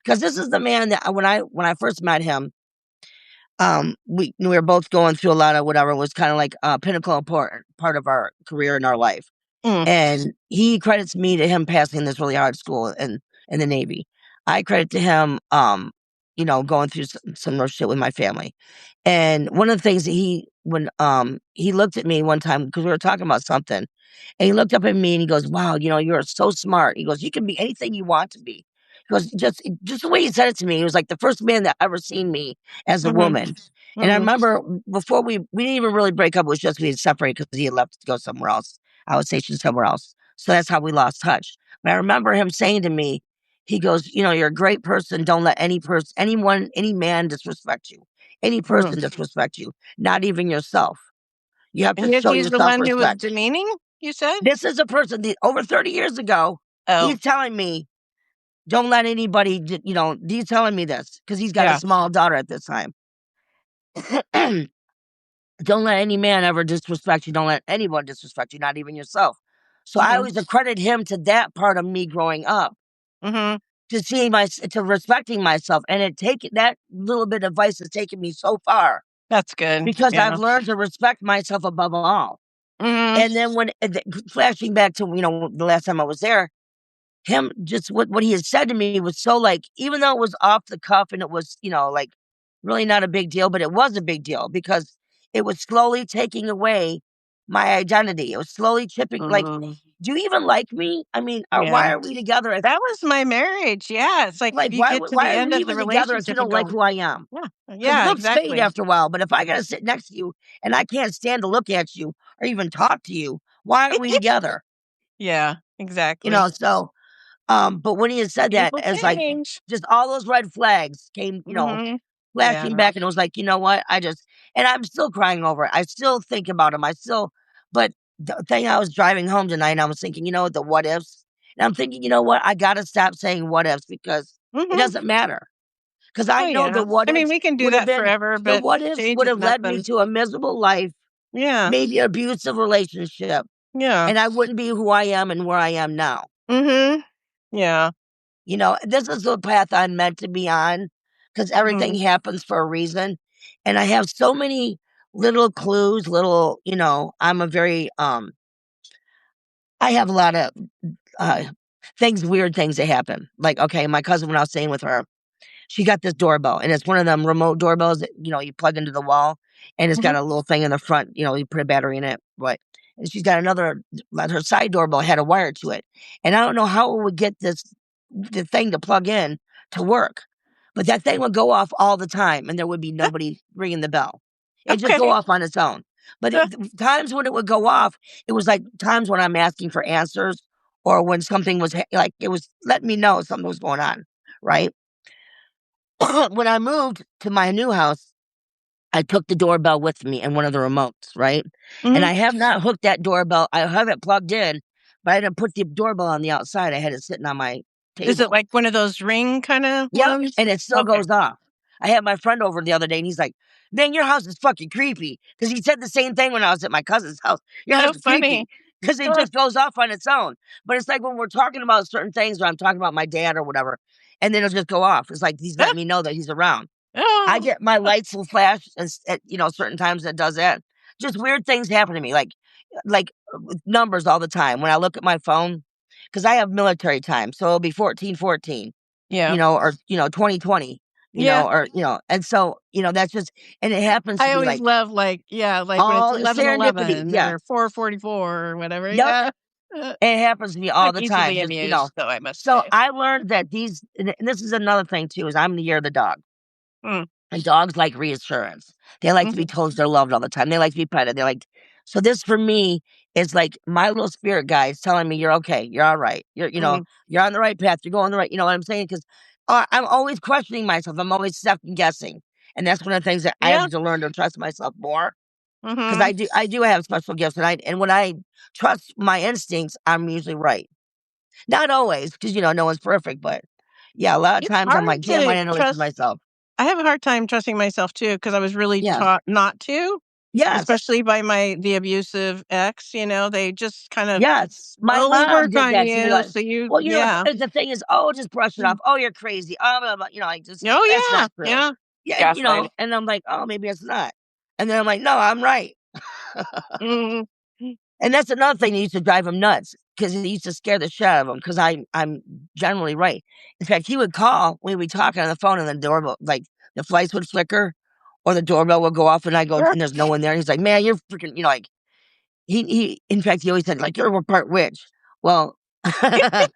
S3: because this is the man that when I first met him, we were both going through a lot of whatever was kind of like a pinnacle important part of our career in our life.
S5: Mm,
S3: And he credits me to him passing this really hard school in the Navy. I credit to him, going through some real shit with my family. And one of the things that when he looked at me one time because we were talking about something, and he looked up at me and he goes, "Wow, you're so smart." He goes, "You can be anything you want to be." He goes, just the way he said it to me, he was like the first man that ever seen me as a
S5: mhm,
S3: woman. And I
S5: mhm.
S3: remember before we didn't even really break up. It was just we had separated because he had left to go somewhere else. I was stationed somewhere else. So that's how we lost touch. But I remember him saying to me, he goes, "You're a great person. Don't let any man disrespect you. Any
S5: Mm.
S3: person disrespect you, not even yourself. You have
S5: And
S3: to
S5: yet
S3: show
S5: he's the
S3: yourself
S5: one who was
S3: respect."
S5: demeaning, you said?
S3: This is a person that over 30 years ago,
S5: Oh,
S3: he's telling me, don't let anybody, he's telling me this because he's got a
S5: yeah.
S3: small daughter at this time. Don't let any man ever disrespect you. Don't let anyone disrespect you, not even yourself. So I
S5: Mhm,
S3: always accredit him to that part of me growing up,
S5: mhm.
S3: to respecting myself. And that little bit of advice has taken me so far
S5: That's good.
S3: because I've
S5: Yeah.
S3: learned to respect myself above all. And then flashing back to, the last time I was there, him just what he had said to me was so like, even though it was off the cuff and it was, like really not a big deal, but it was a big deal because it was slowly taking away my identity. It was slowly chipping, like, do you even like me? I mean, why are we together?
S5: That was my marriage. Yeah. It's like you get to the
S3: why are
S5: end
S3: we
S5: of the
S3: even together if you
S5: relationship and
S3: don't like
S5: go,
S3: who I am?
S5: yeah,
S3: Because
S5: yeah,
S3: looks fade
S5: exactly.
S3: after a while, but if I got to sit next to you and I can't stand to look at you or even talk to you, why are we together?
S5: Yeah, exactly.
S3: So, but when he had said that,
S5: People
S3: it's like
S5: change.
S3: just all those red flags came, flashing back, and it was like, you know what? And I'm still crying over it. I still think about him. But the thing, I was driving home tonight and I was thinking, the what ifs. And I'm thinking, you know what? I got to stop saying what ifs because it doesn't matter. Because I know the what
S5: I mean,
S3: ifs
S5: we can do
S3: would have
S5: that
S3: been,
S5: forever,
S3: the
S5: but
S3: what ifs
S5: change
S3: would
S5: is
S3: have led me
S5: nothing.
S3: to a miserable life,
S5: Yeah.
S3: maybe an abusive relationship.
S5: Yeah.
S3: And I wouldn't be who I am and where I am now.
S5: Yeah.
S3: This is the path I'm meant to be on because everything happens for a reason. And I have so many little clues, I'm a very, I have a lot of weird things that happen. Like, okay, my cousin, when I was staying with her, she got this doorbell, and it's one of them remote doorbells that, you plug into the wall, and it's got a little thing in the front, you put a battery in it, but and she's got another, like her side doorbell had a wire to it. And I don't know how it would get the thing to plug in to work, but that thing would go off all the time, and there would be nobody ringing the bell. It'd just go off on its own. But times when it would go off, it was like times when I'm asking for answers or when something was like, it was letting me know something was going on, right? When I moved to my new house, I took the doorbell with me and one of the remotes, right? And I have not hooked that doorbell. I have it plugged in, but I didn't put the doorbell on the outside. I had it sitting on my table.
S5: Is it like one of those ring kind of ones?
S3: And it still goes off. I had my friend over the other day, and he's like, "Man, your house is fucking creepy." Because he said the same thing when I was at my cousin's house. Your house is creepy because it just goes off on its own. But it's like when we're talking about certain things, or I'm talking about my dad or whatever, and then it'll just go off. It's like he's letting me know that he's around. I get my lights will flash at certain times that does that. Just weird things happen to me, like with numbers all the time. When I look at my phone, because I have military time, so it'll be 1414.
S5: Yeah.
S3: Or 2020. And so that's just, and it happens to
S5: I
S3: be
S5: always
S3: like
S5: love like when
S3: all
S5: it's
S3: serendipity,
S5: 11:11 or 4:44 or whatever.
S3: Yep. It happens to me all
S5: I'm
S3: the time.
S5: easily
S3: Just
S5: amused, though, I must
S3: So
S5: say.
S3: I learned that and this is another thing too, is I'm the year of the dog. And dogs like reassurance. They like to be told they're loved all the time. They like to be petted. So this for me is like my little spirit guide is telling me you're okay. You're all right. You're on the right path. You're going the right, you know what I'm saying? Because I'm always questioning myself. I'm always second guessing. And that's one of the things that I have to learn to trust myself more. Because I do have special gifts. And when I trust my instincts, I'm usually right. Not always, because, no one's perfect. But yeah, a lot of
S5: It's
S3: times I'm
S5: hard
S3: like, damn, I
S5: to
S3: didn't listen to
S5: trust.
S3: myself.
S5: I have a hard time trusting myself too because I was really taught not to.
S3: Yes.
S5: Especially by the abusive ex, they just kind of
S3: My
S5: slowly
S3: mom
S5: work
S3: did
S5: on
S3: that to me.
S5: you.
S3: Like,
S5: So
S3: well, the thing is, just brush it off. Oh, you're crazy. Like just
S5: Oh,
S3: that's
S5: yeah.
S3: not true.
S5: Yeah.
S3: Yeah,
S1: Gaslighting.
S3: and I'm like, oh, maybe it's not. And then I'm like, no, I'm right. And that's another thing that used to drive him nuts because it used to scare the shit out of him because I'm generally right. In fact, he would call when we talking on the phone and the doorbell, like the lights would flicker or the doorbell would go off and I go, and there's no one there. And he's like, man, you're freaking, like, in fact, he always said, like, you're a part witch. Well,
S5: I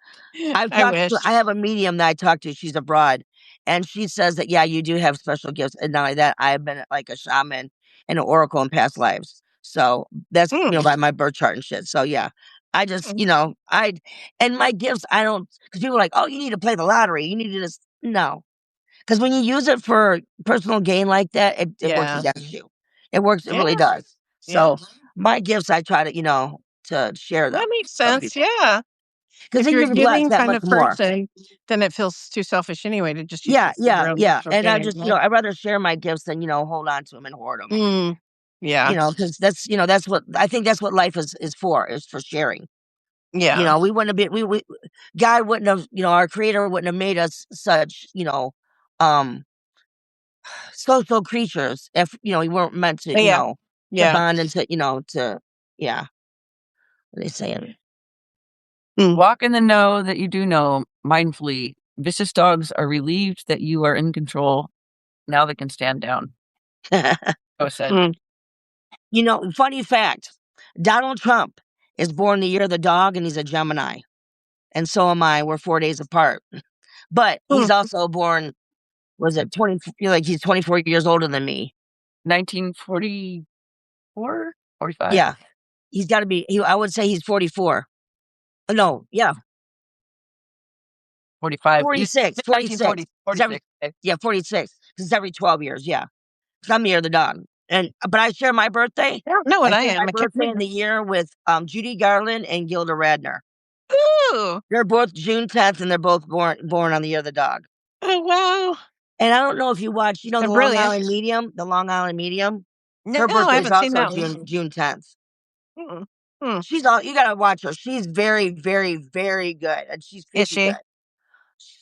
S5: wish.
S3: I have a medium that I talk to. She's abroad. And she says that, yeah, you do have special gifts. And not only that, I have been like a shaman and an oracle in past lives. So that's, by my birth chart and shit. So yeah, I just, and my gifts, I don't, because people are like, oh, you need to play the lottery. You need to just, no. Because when you use it for personal gain like that, it works against you. It works, it really does. So my gifts, I try to share them.
S5: That makes sense. Yeah.
S3: Because
S5: If
S3: then
S5: you're
S3: you're
S5: a
S3: blessed
S5: giving
S3: that
S5: kind
S3: much
S5: of
S3: more.
S5: person, then it feels too selfish anyway to just use
S3: Yeah,
S5: it for your own personal
S3: and I
S5: gain,
S3: just, I'd rather share my gifts than, hold on to them and hoard them.
S5: Yeah.
S3: Because that's what, I think that's what life is for sharing.
S5: Yeah.
S3: We wouldn't have been, God wouldn't have, our creator wouldn't have made us such, social creatures if, we weren't meant to,
S5: Yeah.
S3: to bond and to, to Yeah. What are they saying?
S1: Walk in the know that you do know, mindfully. Vicious dogs are relieved that you are in control. Now they can stand down. Said.
S3: You know, funny fact, Donald Trump is born the year of the dog, and he's a Gemini. And so am I. We're 4 days apart. But he's also born, was it 20? Like he's 24 years older than me.
S1: 1944? 45?
S3: Yeah. He's got to be, I would say he's 44. No, yeah.
S1: 45.
S3: 46. 46.
S1: 46.
S3: Yeah, 46. Because it's every 12 years. Yeah. Because I'm the year of the dog. But I share my birthday.
S5: I don't know what I
S3: share
S5: am.
S3: my birthday in the year with Judy Garland and Gilda Radner.
S5: Ooh.
S3: They're both June 10th, and they're both born on the year of the dog.
S5: Oh, wow.
S3: And I don't know if you watch, you know,
S5: They're
S3: the
S5: brilliant.
S3: Long Island Medium.
S5: No,
S3: Her
S5: I
S3: birthday is
S5: haven't seen
S3: also
S5: that one.
S3: June 10th.
S5: Hmm.
S3: You gotta watch her. She's very, very, very good. And she's
S5: Is
S3: freaking
S5: she?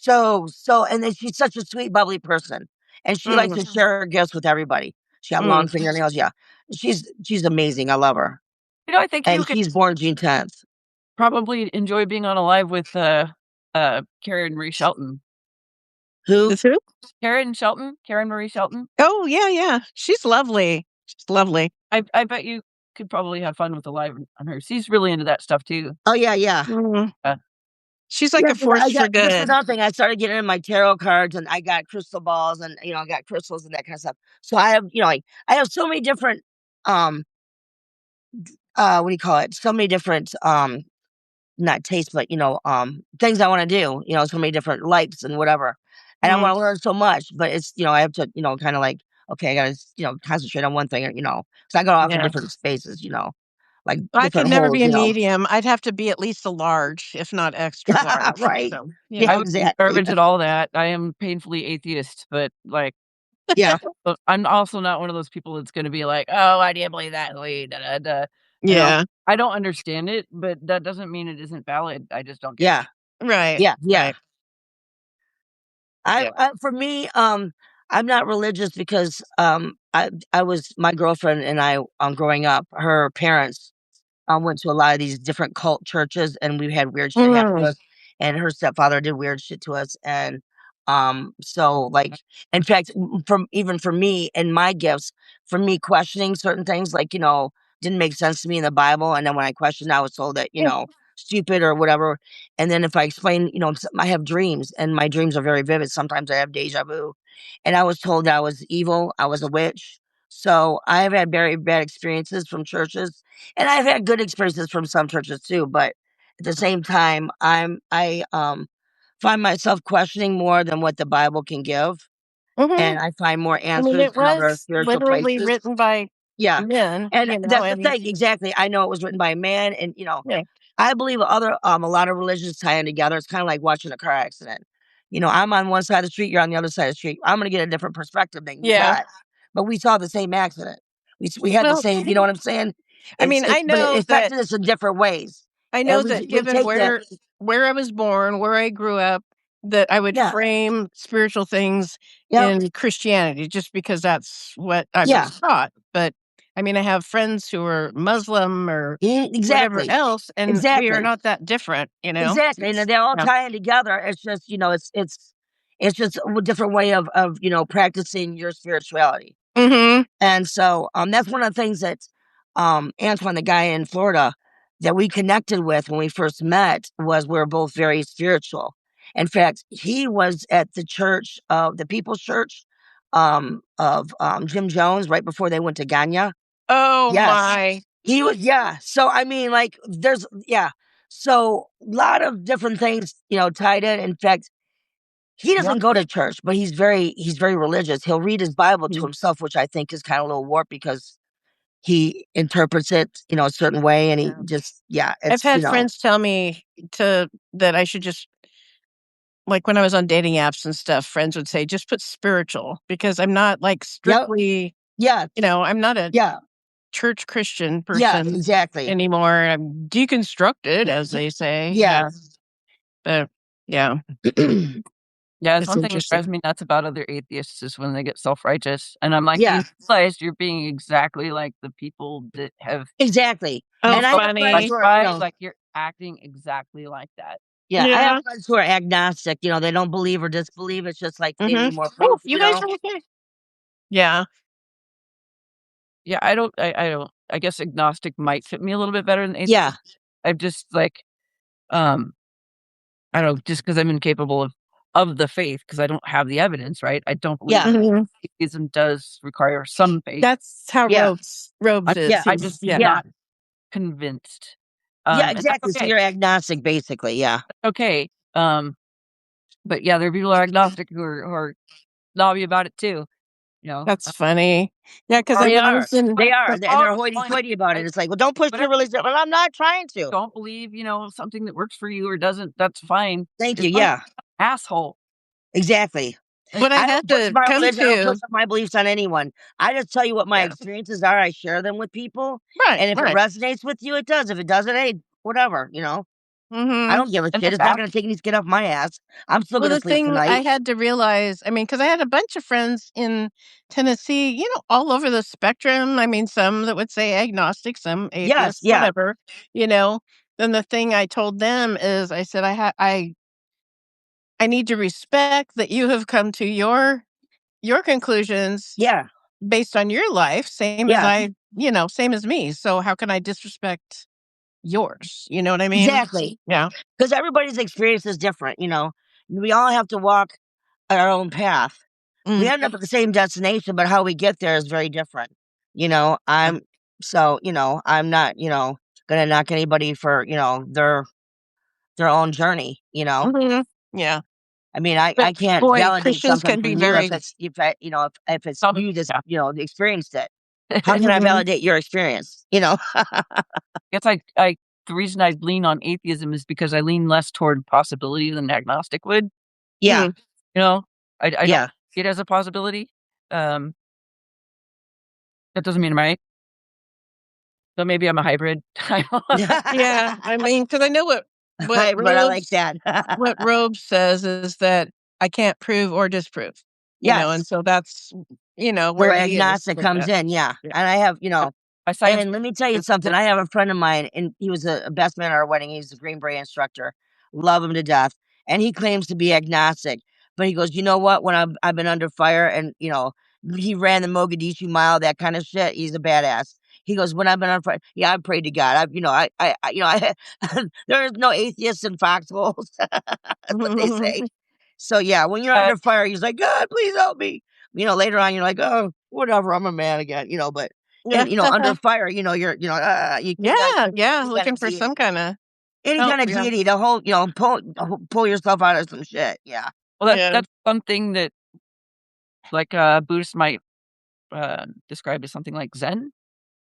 S3: good. And then she's such a sweet, bubbly person. And she likes to share her gifts with everybody. She got long fingernails. Yeah. She's amazing. I love her.
S1: You know, I think
S3: And she's born June 10th.
S1: Probably enjoy being on a live with Karen Marie Shelton.
S3: Who?
S5: Who?
S1: Karen Marie Shelton.
S5: Oh, yeah, yeah. She's lovely. She's lovely.
S1: I bet you could probably have fun with the live on her. She's really into that stuff too.
S3: Oh, yeah, yeah.
S5: She's like a force for good.
S3: That's another thing. I started getting in my tarot cards, and I got crystal balls, and I got crystals and that kind of stuff. So I have, I have so many different what do you call it? So many different not taste, but things I want to do. So many different likes and whatever. And I want to learn so much, but it's I have to kind of like, okay, I gotta concentrate on one thing, because I go off in different spaces, like
S5: I could
S3: different
S5: never
S3: holes,
S5: be a medium. I'd have to be at least a large, if not extra large.
S3: Right.
S5: So,
S3: Yeah,
S1: I was
S3: exactly.
S1: garbage at all that. I am painfully atheist, but like,
S3: yeah,
S1: I'm also not one of those people that's going to be like, oh, I didn't believe that.
S5: Yeah.
S1: I don't understand it, but that doesn't mean it isn't valid. I just don't.
S3: yeah,
S5: Right.
S3: yeah, yeah.
S5: Right.
S3: For me, I'm not religious because I was my girlfriend and I growing up, her parents went to a lot of these different cult churches, and we had weird shit happen to us. And her stepfather did weird shit to us, and so like, in fact, even for me and my gifts, for me questioning certain things, like didn't make sense to me in the Bible, and then when I questioned, I was told that stupid or whatever. And then if I explain, I have dreams, and my dreams are very vivid. Sometimes I have deja vu, and I was told that I was evil, I was a witch. So I've had very bad experiences from churches, and I've had good experiences from some churches too. But at the same time, I find myself questioning more than what the Bible can give, and I find more answers
S5: it
S3: in other
S5: was
S3: spiritual
S5: literally
S3: places.
S5: wrting by men,
S3: And that's the thing. Exactly. I know it was written by a man, and I believe a lot of religions tie in together. It's kind of like watching a car accident. I'm on one side of the street, you're on the other side of the street. I'm going to get a different perspective than you got, but we saw the same accident. We had the same. You know what I'm saying?
S5: I mean, I
S3: but
S5: know
S3: it affected us in different ways.
S5: I know that given where I was born, where I grew up, that I would frame spiritual things in Christianity, just because that's what I was taught. But I mean, I have friends who are Muslim or whatever else, and we are not that different,
S3: Exactly, and they're all tying together. It's just, it's just a different way of practicing your spirituality. And so that's one of the things that Antoine, the guy in Florida that we connected with when we first met, was we're both very spiritual. In fact, he was at the church of the People's Church of Jim Jones right before they went to Ganya.
S5: Oh my.
S3: He was, so I mean, like, so a lot of different things, tied in. In fact, he doesn't go to church, but he's very religious. He'll read his Bible to himself, which I think is kind of a little warped because he interprets it, a certain way, and he just,
S5: I've had friends tell me that I should just, like when I was on dating apps and stuff, friends would say, just put spiritual, because I'm not like strictly, I'm not a church Christian person anymore. I'm deconstructed, as they say.
S3: Yeah.
S5: But
S1: Yeah, it's
S5: It's
S1: one thing that
S5: interesting.
S1: drives me nuts about other atheists is when they get self-righteous, and I'm like, "You
S3: Yeah.
S1: realize you're being exactly like the people that have
S3: Exactly.
S5: Oh,
S3: And I have friends
S5: funny.
S3: who are,
S1: like, you're acting exactly like that."
S3: yeah, I have
S5: Yeah.
S3: friends who are agnostic, they don't believe or disbelieve. It's just like they need more
S5: Oh,
S3: proof,
S5: you guys are okay. Yeah.
S1: Yeah, I guess agnostic might fit me a little bit better than
S3: Yeah.
S1: atheist. I'm just like, um, I don't know, just because 'cause I'm incapable of the faith because I don't have the evidence, right? I don't believe
S3: Yeah.
S5: Mhm.
S1: atheism does require some faith.
S5: That's how
S3: Yeah.
S5: Robes is.
S3: Yeah.
S1: I'm
S5: He's
S1: just
S5: yeah.
S3: Yeah.
S1: not convinced.
S3: Yeah,
S1: And that's
S3: exactly. So
S1: okay.
S3: you're agnostic, basically. Yeah.
S1: Okay. But yeah, there are people who are agnostic who are snobby about it too, you know?
S5: That's funny. Yeah, 'cause
S1: Or
S5: when
S3: They
S5: I
S3: are.
S5: was in
S3: They are.
S1: but
S3: And
S1: all
S3: they're hoity
S1: fine,
S3: toity about it.
S1: right?
S3: It's like, well, don't push your
S1: Whatever.
S3: religion. Well, I'm not trying to.
S1: Don't believe, something that works for you or doesn't, that's fine.
S3: Thank
S1: As
S3: you.
S1: long as
S3: Yeah.
S1: you're not an asshole.
S3: Exactly.
S5: what I
S3: I
S5: had
S3: don't push
S5: to
S3: my
S5: come
S3: religion. I don't push
S5: to
S3: my beliefs on anyone. I just tell you what my
S5: Yeah.
S3: experiences are. I share them with people.
S5: Right,
S3: And if it
S5: right.
S3: resonates with you, it does. If it doesn't, hey, whatever, I
S5: Mhm.
S3: don't give a
S1: And
S3: shit.
S1: that's
S3: It's not
S1: valid.
S3: going to take any skin off my ass. I'm still
S5: Well,
S3: going to
S5: the
S3: sleep
S5: thing I
S3: tonight.
S5: had to realize, I mean, because I had a bunch of friends in Tennessee, all over the spectrum. I mean, some that would say agnostic, some
S3: Yes.
S5: atheists,
S3: Yeah.
S5: whatever, you know. Then the thing I told them is I said, I need to respect that you have come to your conclusions
S3: Yeah.
S5: based on your life, same as
S3: Yeah.
S5: same as me. So how can I disrespect yours? You know what I mean?
S3: Exactly.
S5: Yeah.
S3: Because everybody's experience is different. We all have to walk our own path. We
S5: Mm.
S3: end up at the same destination, but how we get there is very different.
S1: Yeah.
S3: I'm not, gonna knock anybody for, their own journey.
S5: Mhm. Yeah.
S3: I mean, I
S5: But
S3: can't
S5: boy,
S3: validate
S5: Christians
S3: something
S5: can be
S3: from you
S5: very
S3: if it's
S1: Tell me
S3: you just,
S1: yeah.
S3: experienced it. How can I
S5: Mhm.
S3: validate your experience?
S1: Guess I the reason I lean on atheism is because I lean less toward possibility than agnostic would,
S3: Yeah.
S5: Mm.
S1: you know? I don't
S3: Yeah.
S1: see it as a possibility. Um, that doesn't mean I'm right. So maybe I'm a hybrid. I don't
S5: Yeah, I mean, because I know what
S3: But I like that.
S5: Robes says is that I can't prove or disprove, and
S3: Yes.
S5: so that's,
S3: Where
S5: where he is
S3: agnostic
S5: with
S3: comes
S5: that.
S3: in, yeah.
S5: Yeah.
S3: And I have,
S1: my science
S3: and let me tell you
S1: is
S3: something.
S1: that
S3: I have a friend of mine, and he was a best man at our wedding. He's a Green Beret instructor. Love him to death. And he claims to be agnostic. But he goes, you know what? When I've been under fire and, he ran the Mogadishu Mile, that kind of shit. He's a badass. He goes, when I've been on fire, yeah, I prayed to God. There is no atheists in foxholes. That's what they say. So yeah, when you're
S1: uh,
S3: under fire, he's like, God, please help me. Later on, you're like, oh, whatever, I'm a man again. But
S5: Yeah.
S3: and under fire, you think on
S5: Yeah, yeah,
S3: any kind
S5: looking
S3: of
S5: for some
S3: deity,
S5: kinda
S3: any
S5: help,
S3: kind of
S5: yeah.
S3: deity to hold, pull yourself out of some shit. Yeah,
S1: well,
S5: Yeah.
S1: that's something that, like, Buddhists might, describe as something like Zen,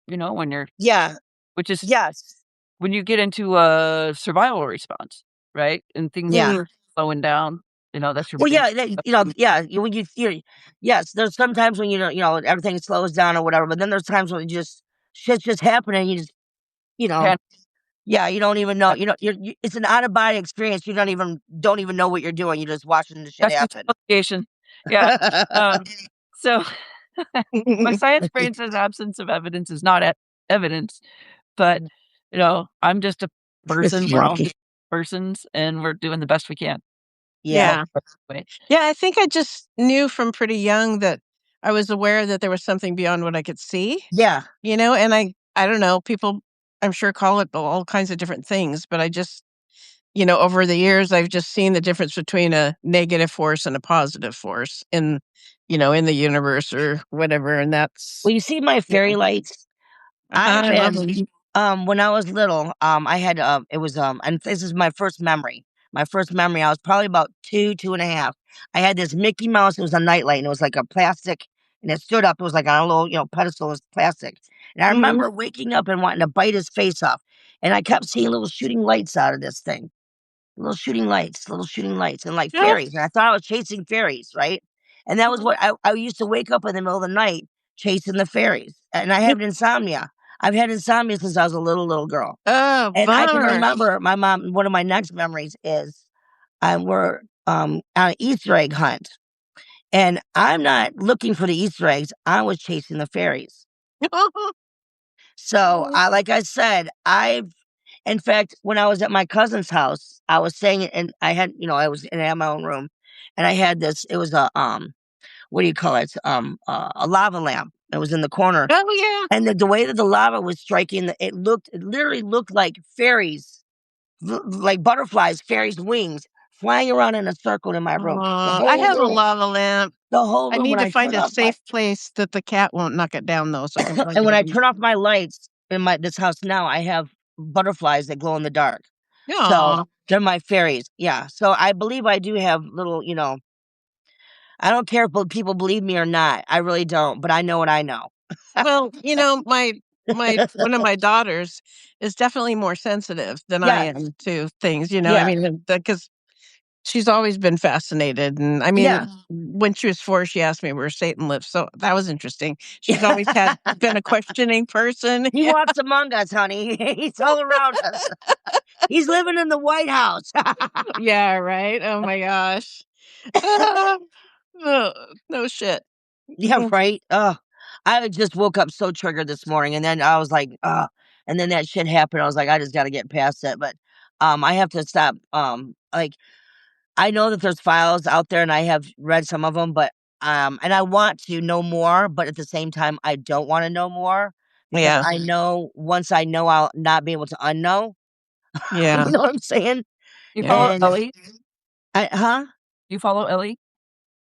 S1: when you're
S3: yeah,
S1: which is
S3: yes,
S1: when you get into a survival response, right? And things
S3: yeah.
S5: Mhm.
S1: slowing down, that's your
S3: Well,
S1: base.
S3: yeah, yeah. When yes, there's sometimes when everything slows down or whatever, but then there's times when shit's just happening. You just, you know,
S1: And
S3: yeah, you don't even know. It's an out of body experience. You don't even know what you're doing. You're just watching the shit
S1: that's
S3: happen.
S1: justification. Yeah. So my science brain says absence of evidence is not evidence, but I'm just a
S3: It's
S1: person. We're all
S3: funny.
S1: just persons, and we're doing the best we can.
S3: Yeah,
S1: So
S5: Yeah.
S1: anyway,
S5: Yeah, I think I just knew from pretty young that I was aware that there was something beyond what I could see,
S3: yeah,
S5: and I don't know, people, I'm sure, call it all kinds of different things, but I just, over the years, I've just seen the difference between a negative force and a positive force in the universe or whatever, and
S3: Well,
S5: that's
S3: you see my
S5: yeah.
S3: fairy lights.
S5: Uh-huh,
S3: I've
S5: I love
S3: been,
S5: them.
S3: when I was little, I had, it was, and this is my first memory. My first memory, I was probably about 2.5. I had this Mickey Mouse. It was a nightlight, and it was like a plastic, and it stood up. It was like on a little, pedestal. It was plastic. And I
S5: Mhm.
S3: remember waking up and wanting to bite his face off. And I kept seeing little shooting lights out of this thing. Little shooting lights, and like
S5: Yeah.
S3: fairies. And I thought I was chasing fairies, right? And that was what I used to wake up in the middle of the night chasing the fairies. And I have insomnia. I've had insomnia since I was a little girl.
S5: Oh,
S3: And I can
S5: bummer.
S3: remember my mom, one of my next memories is we're on an Easter egg hunt. And I'm not looking for the Easter eggs. I was chasing the fairies. So, like I said, in fact, when I was at my cousin's house, I was saying, and I had, I had my own room, and I had this. It was a what do you call it? A lava lamp. It was in the corner.
S5: Oh
S3: And the way that the lava was striking, it literally looked like fairies, like butterflies, fairies' wings flying around in a circle in my room.
S5: I have a lava lamp.
S3: The whole
S5: I
S3: room.
S5: need
S3: When
S5: to
S3: I
S5: find
S3: turn
S5: a
S3: off
S5: safe place that the cat won't knock it down, though, so I can plug
S3: and
S5: it
S3: when I
S5: in.
S3: turn off my lights in this house now, I have butterflies that glow in the dark. So
S5: Aw.
S3: they're my fairies. Yeah. So I believe I do have little, I don't care if people believe me or not. I really don't, but I know what I know.
S5: Well, my one of my daughters is definitely more sensitive than I
S3: Yes.
S5: am to things, I
S3: Yeah.
S5: mean, because she's always been fascinated, and I
S3: Yeah.
S5: mean, when she was 4, she asked me where Satan lives, so that was interesting. She's always been a questioning person.
S3: He walks among us, honey. He's all around us. He's living in the White House.
S5: Yeah, right? Oh my gosh. Ah, oh, no shit.
S3: Yeah, right. I just woke up so triggered this morning, and then I was like, and then that shit happened. I was like, I just got to get past it. But I have to stop. Like I know that there's files out there, and I have read some of them, but and I want to know more, but at the same time, I don't want to know more because
S5: Yeah.
S3: I know once I know, I'll not be able to unknow.
S5: Yeah.
S3: You know what I'm saying?
S1: You follow
S5: Yeah.
S3: And
S1: Ellie?
S3: huh?
S1: You follow Ellie?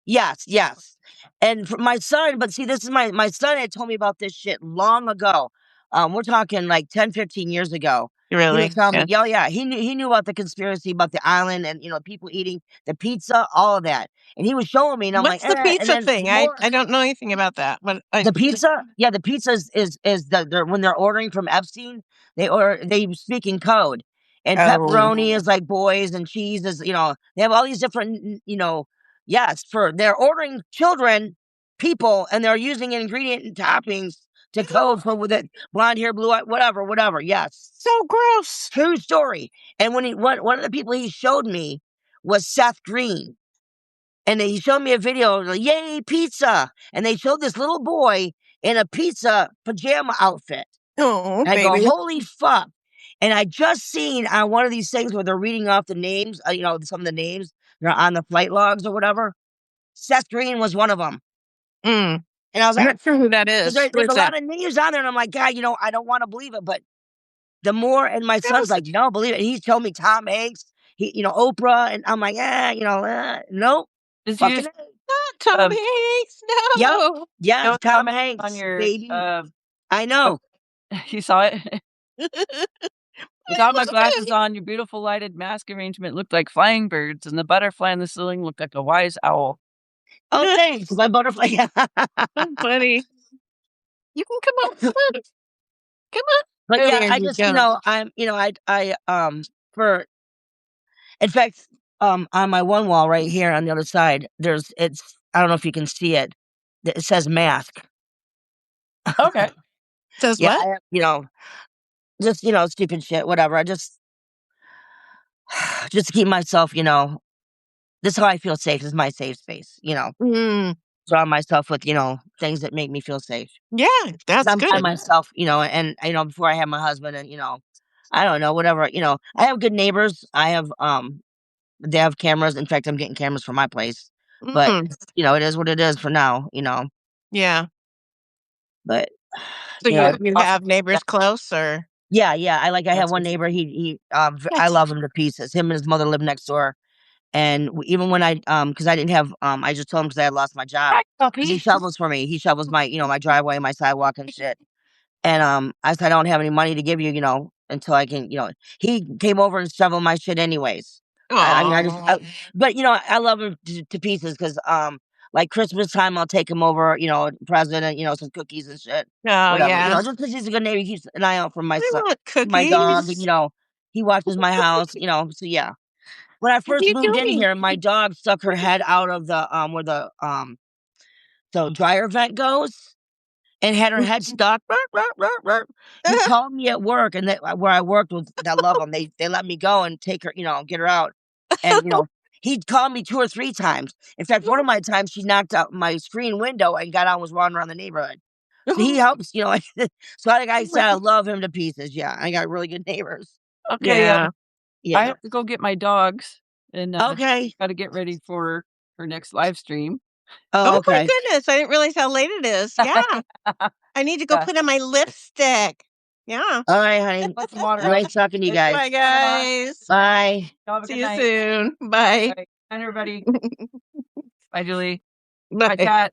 S3: Yes, yes. And for my son, but see, this is my son had told me about this shit long ago. We're talking like 10, 15 years ago. He was
S5: Really?
S3: telling me,
S5: Yeah.
S3: yeah, he knew about the conspiracy about the island and people eating the pizza, all of that. And he was showing me, and I'm like,
S5: What's the
S3: and
S5: pizza
S3: then
S5: thing?
S3: the
S5: I
S3: more
S5: I don't know anything about that, but I
S3: the pizza, yeah, the pizza is when they're ordering from Epstein, they speak in code. And
S5: Oh,
S3: pepperoni is like boys, and cheese is they have all these different yes, for they're ordering children people, and they're using ingredient and toppings to code for with it blonde hair, blue eye, whatever. Yes,
S5: so gross.
S3: true story. And when one of the people he showed me was Seth Green. And he showed me a video, like, yay, pizza. And they showed this little boy in a pizza pajama outfit.
S5: Oh,
S3: And I go,
S5: baby.
S3: holy fuck. And I just seen on one of these things where they're reading off the names, some of the names, they're on the flight logs or whatever. Seth Green was one of them.
S5: Mm.
S3: And I was
S5: I'm
S3: like,
S5: not sure who that
S3: because
S5: is.
S3: there's
S5: Where's
S3: a
S5: that?
S3: lot of names on there. And I'm like, God, I don't want to believe it. But the more, and my son's like, no, believe it. He's telling me Tom Hanks, Oprah. And I'm like, nope.
S1: Does
S3: Fucking
S1: you
S5: Not Tom Hanks.
S3: Yep.
S5: No.
S3: Yes,
S1: know
S3: Tom
S1: on
S3: Hanks,
S1: your
S3: baby. I know.
S1: you saw it? Without my
S5: Look at
S1: glasses on, your beautiful lighted mask arrangement looked like flying birds, and the butterfly on the ceiling looked like a wise owl.
S3: Oh, thanks. My butterfly.
S5: so funny. You can come up. Come on. Come on.
S3: But
S5: Oh,
S3: yeah,
S5: there
S3: I
S5: you
S3: just,
S5: go.
S3: for, in fact, on my one wall right here on the other side, I don't know if you can see it. It says mask.
S1: Okay.
S5: Says
S3: Yeah,
S5: what?
S3: just, stupid shit, whatever. I just to keep myself, this is how I feel safe. This is my safe space,
S5: Mm.
S3: surround myself with, things that make me feel safe.
S5: Yeah,
S3: 'Cause
S5: that's
S3: I'm by
S5: good.
S3: myself, and before I had my husband, and I don't know, whatever. I have good neighbors. They have cameras. In fact, I'm getting cameras for my place, but
S5: Mm.
S3: it is what it is for now.
S5: Yeah.
S3: But
S5: So
S1: Yeah.
S5: you have neighbors close, or?
S3: yeah. I have
S5: That's
S3: one
S5: good.
S3: neighbor. I
S5: Yes.
S3: love him to pieces. Him and his mother live next door. And even when because I didn't have, I just told him because I had lost my job.
S1: Hi,
S3: 'Cause he
S1: puppy.
S3: shovels for me. He shovels my driveway, my sidewalk and shit. And I said, I don't have any money to give you, until I can, he came over and shoveled my shit anyways. I mean,
S5: Aw.
S3: but I love him to pieces because, like Christmas time, I'll take him over, present and, some cookies and shit,
S5: Oh,
S3: whatever,
S5: yeah.
S3: just because he's a good neighbor. He keeps an eye out for my
S5: I
S3: son,
S5: want
S3: my dog, and,
S5: cookies.
S3: he watches my house, so yeah. When I
S5: What are
S3: first
S5: you
S3: moved in
S5: doing?
S3: here, my dog stuck her head out of the, where the dryer vent goes and had her head stuck. Rrr, rrr, rrr, rrr. He called me at work, and where I worked with that love him. They let me go and take her, get her out. And He'd call me 2 or 3 times. In fact, one of my times, she knocked out my screen window and got out and was wandering around the neighborhood. He helps, so like I said, I love him to pieces. Yeah, I got really good neighbors.
S1: Okay,
S5: Yeah.
S1: I have to go get my dogs, and
S3: Okay.
S1: got to get ready for her next live stream.
S3: Oh,
S5: Oh my
S3: okay.
S5: goodness, I didn't realize how late it is. Yeah. I need to go
S1: Yeah.
S5: put on my lipstick. Yeah.
S3: All right, honey.
S1: Put some water on.
S3: Nice talking to you guys.
S5: Bye, guys.
S3: Bye.
S1: Have a
S5: See
S1: good
S5: you
S1: night.
S5: soon. Bye.
S1: Bye, everybody. Bye, Julie.
S5: Bye.
S1: Bye, Kat.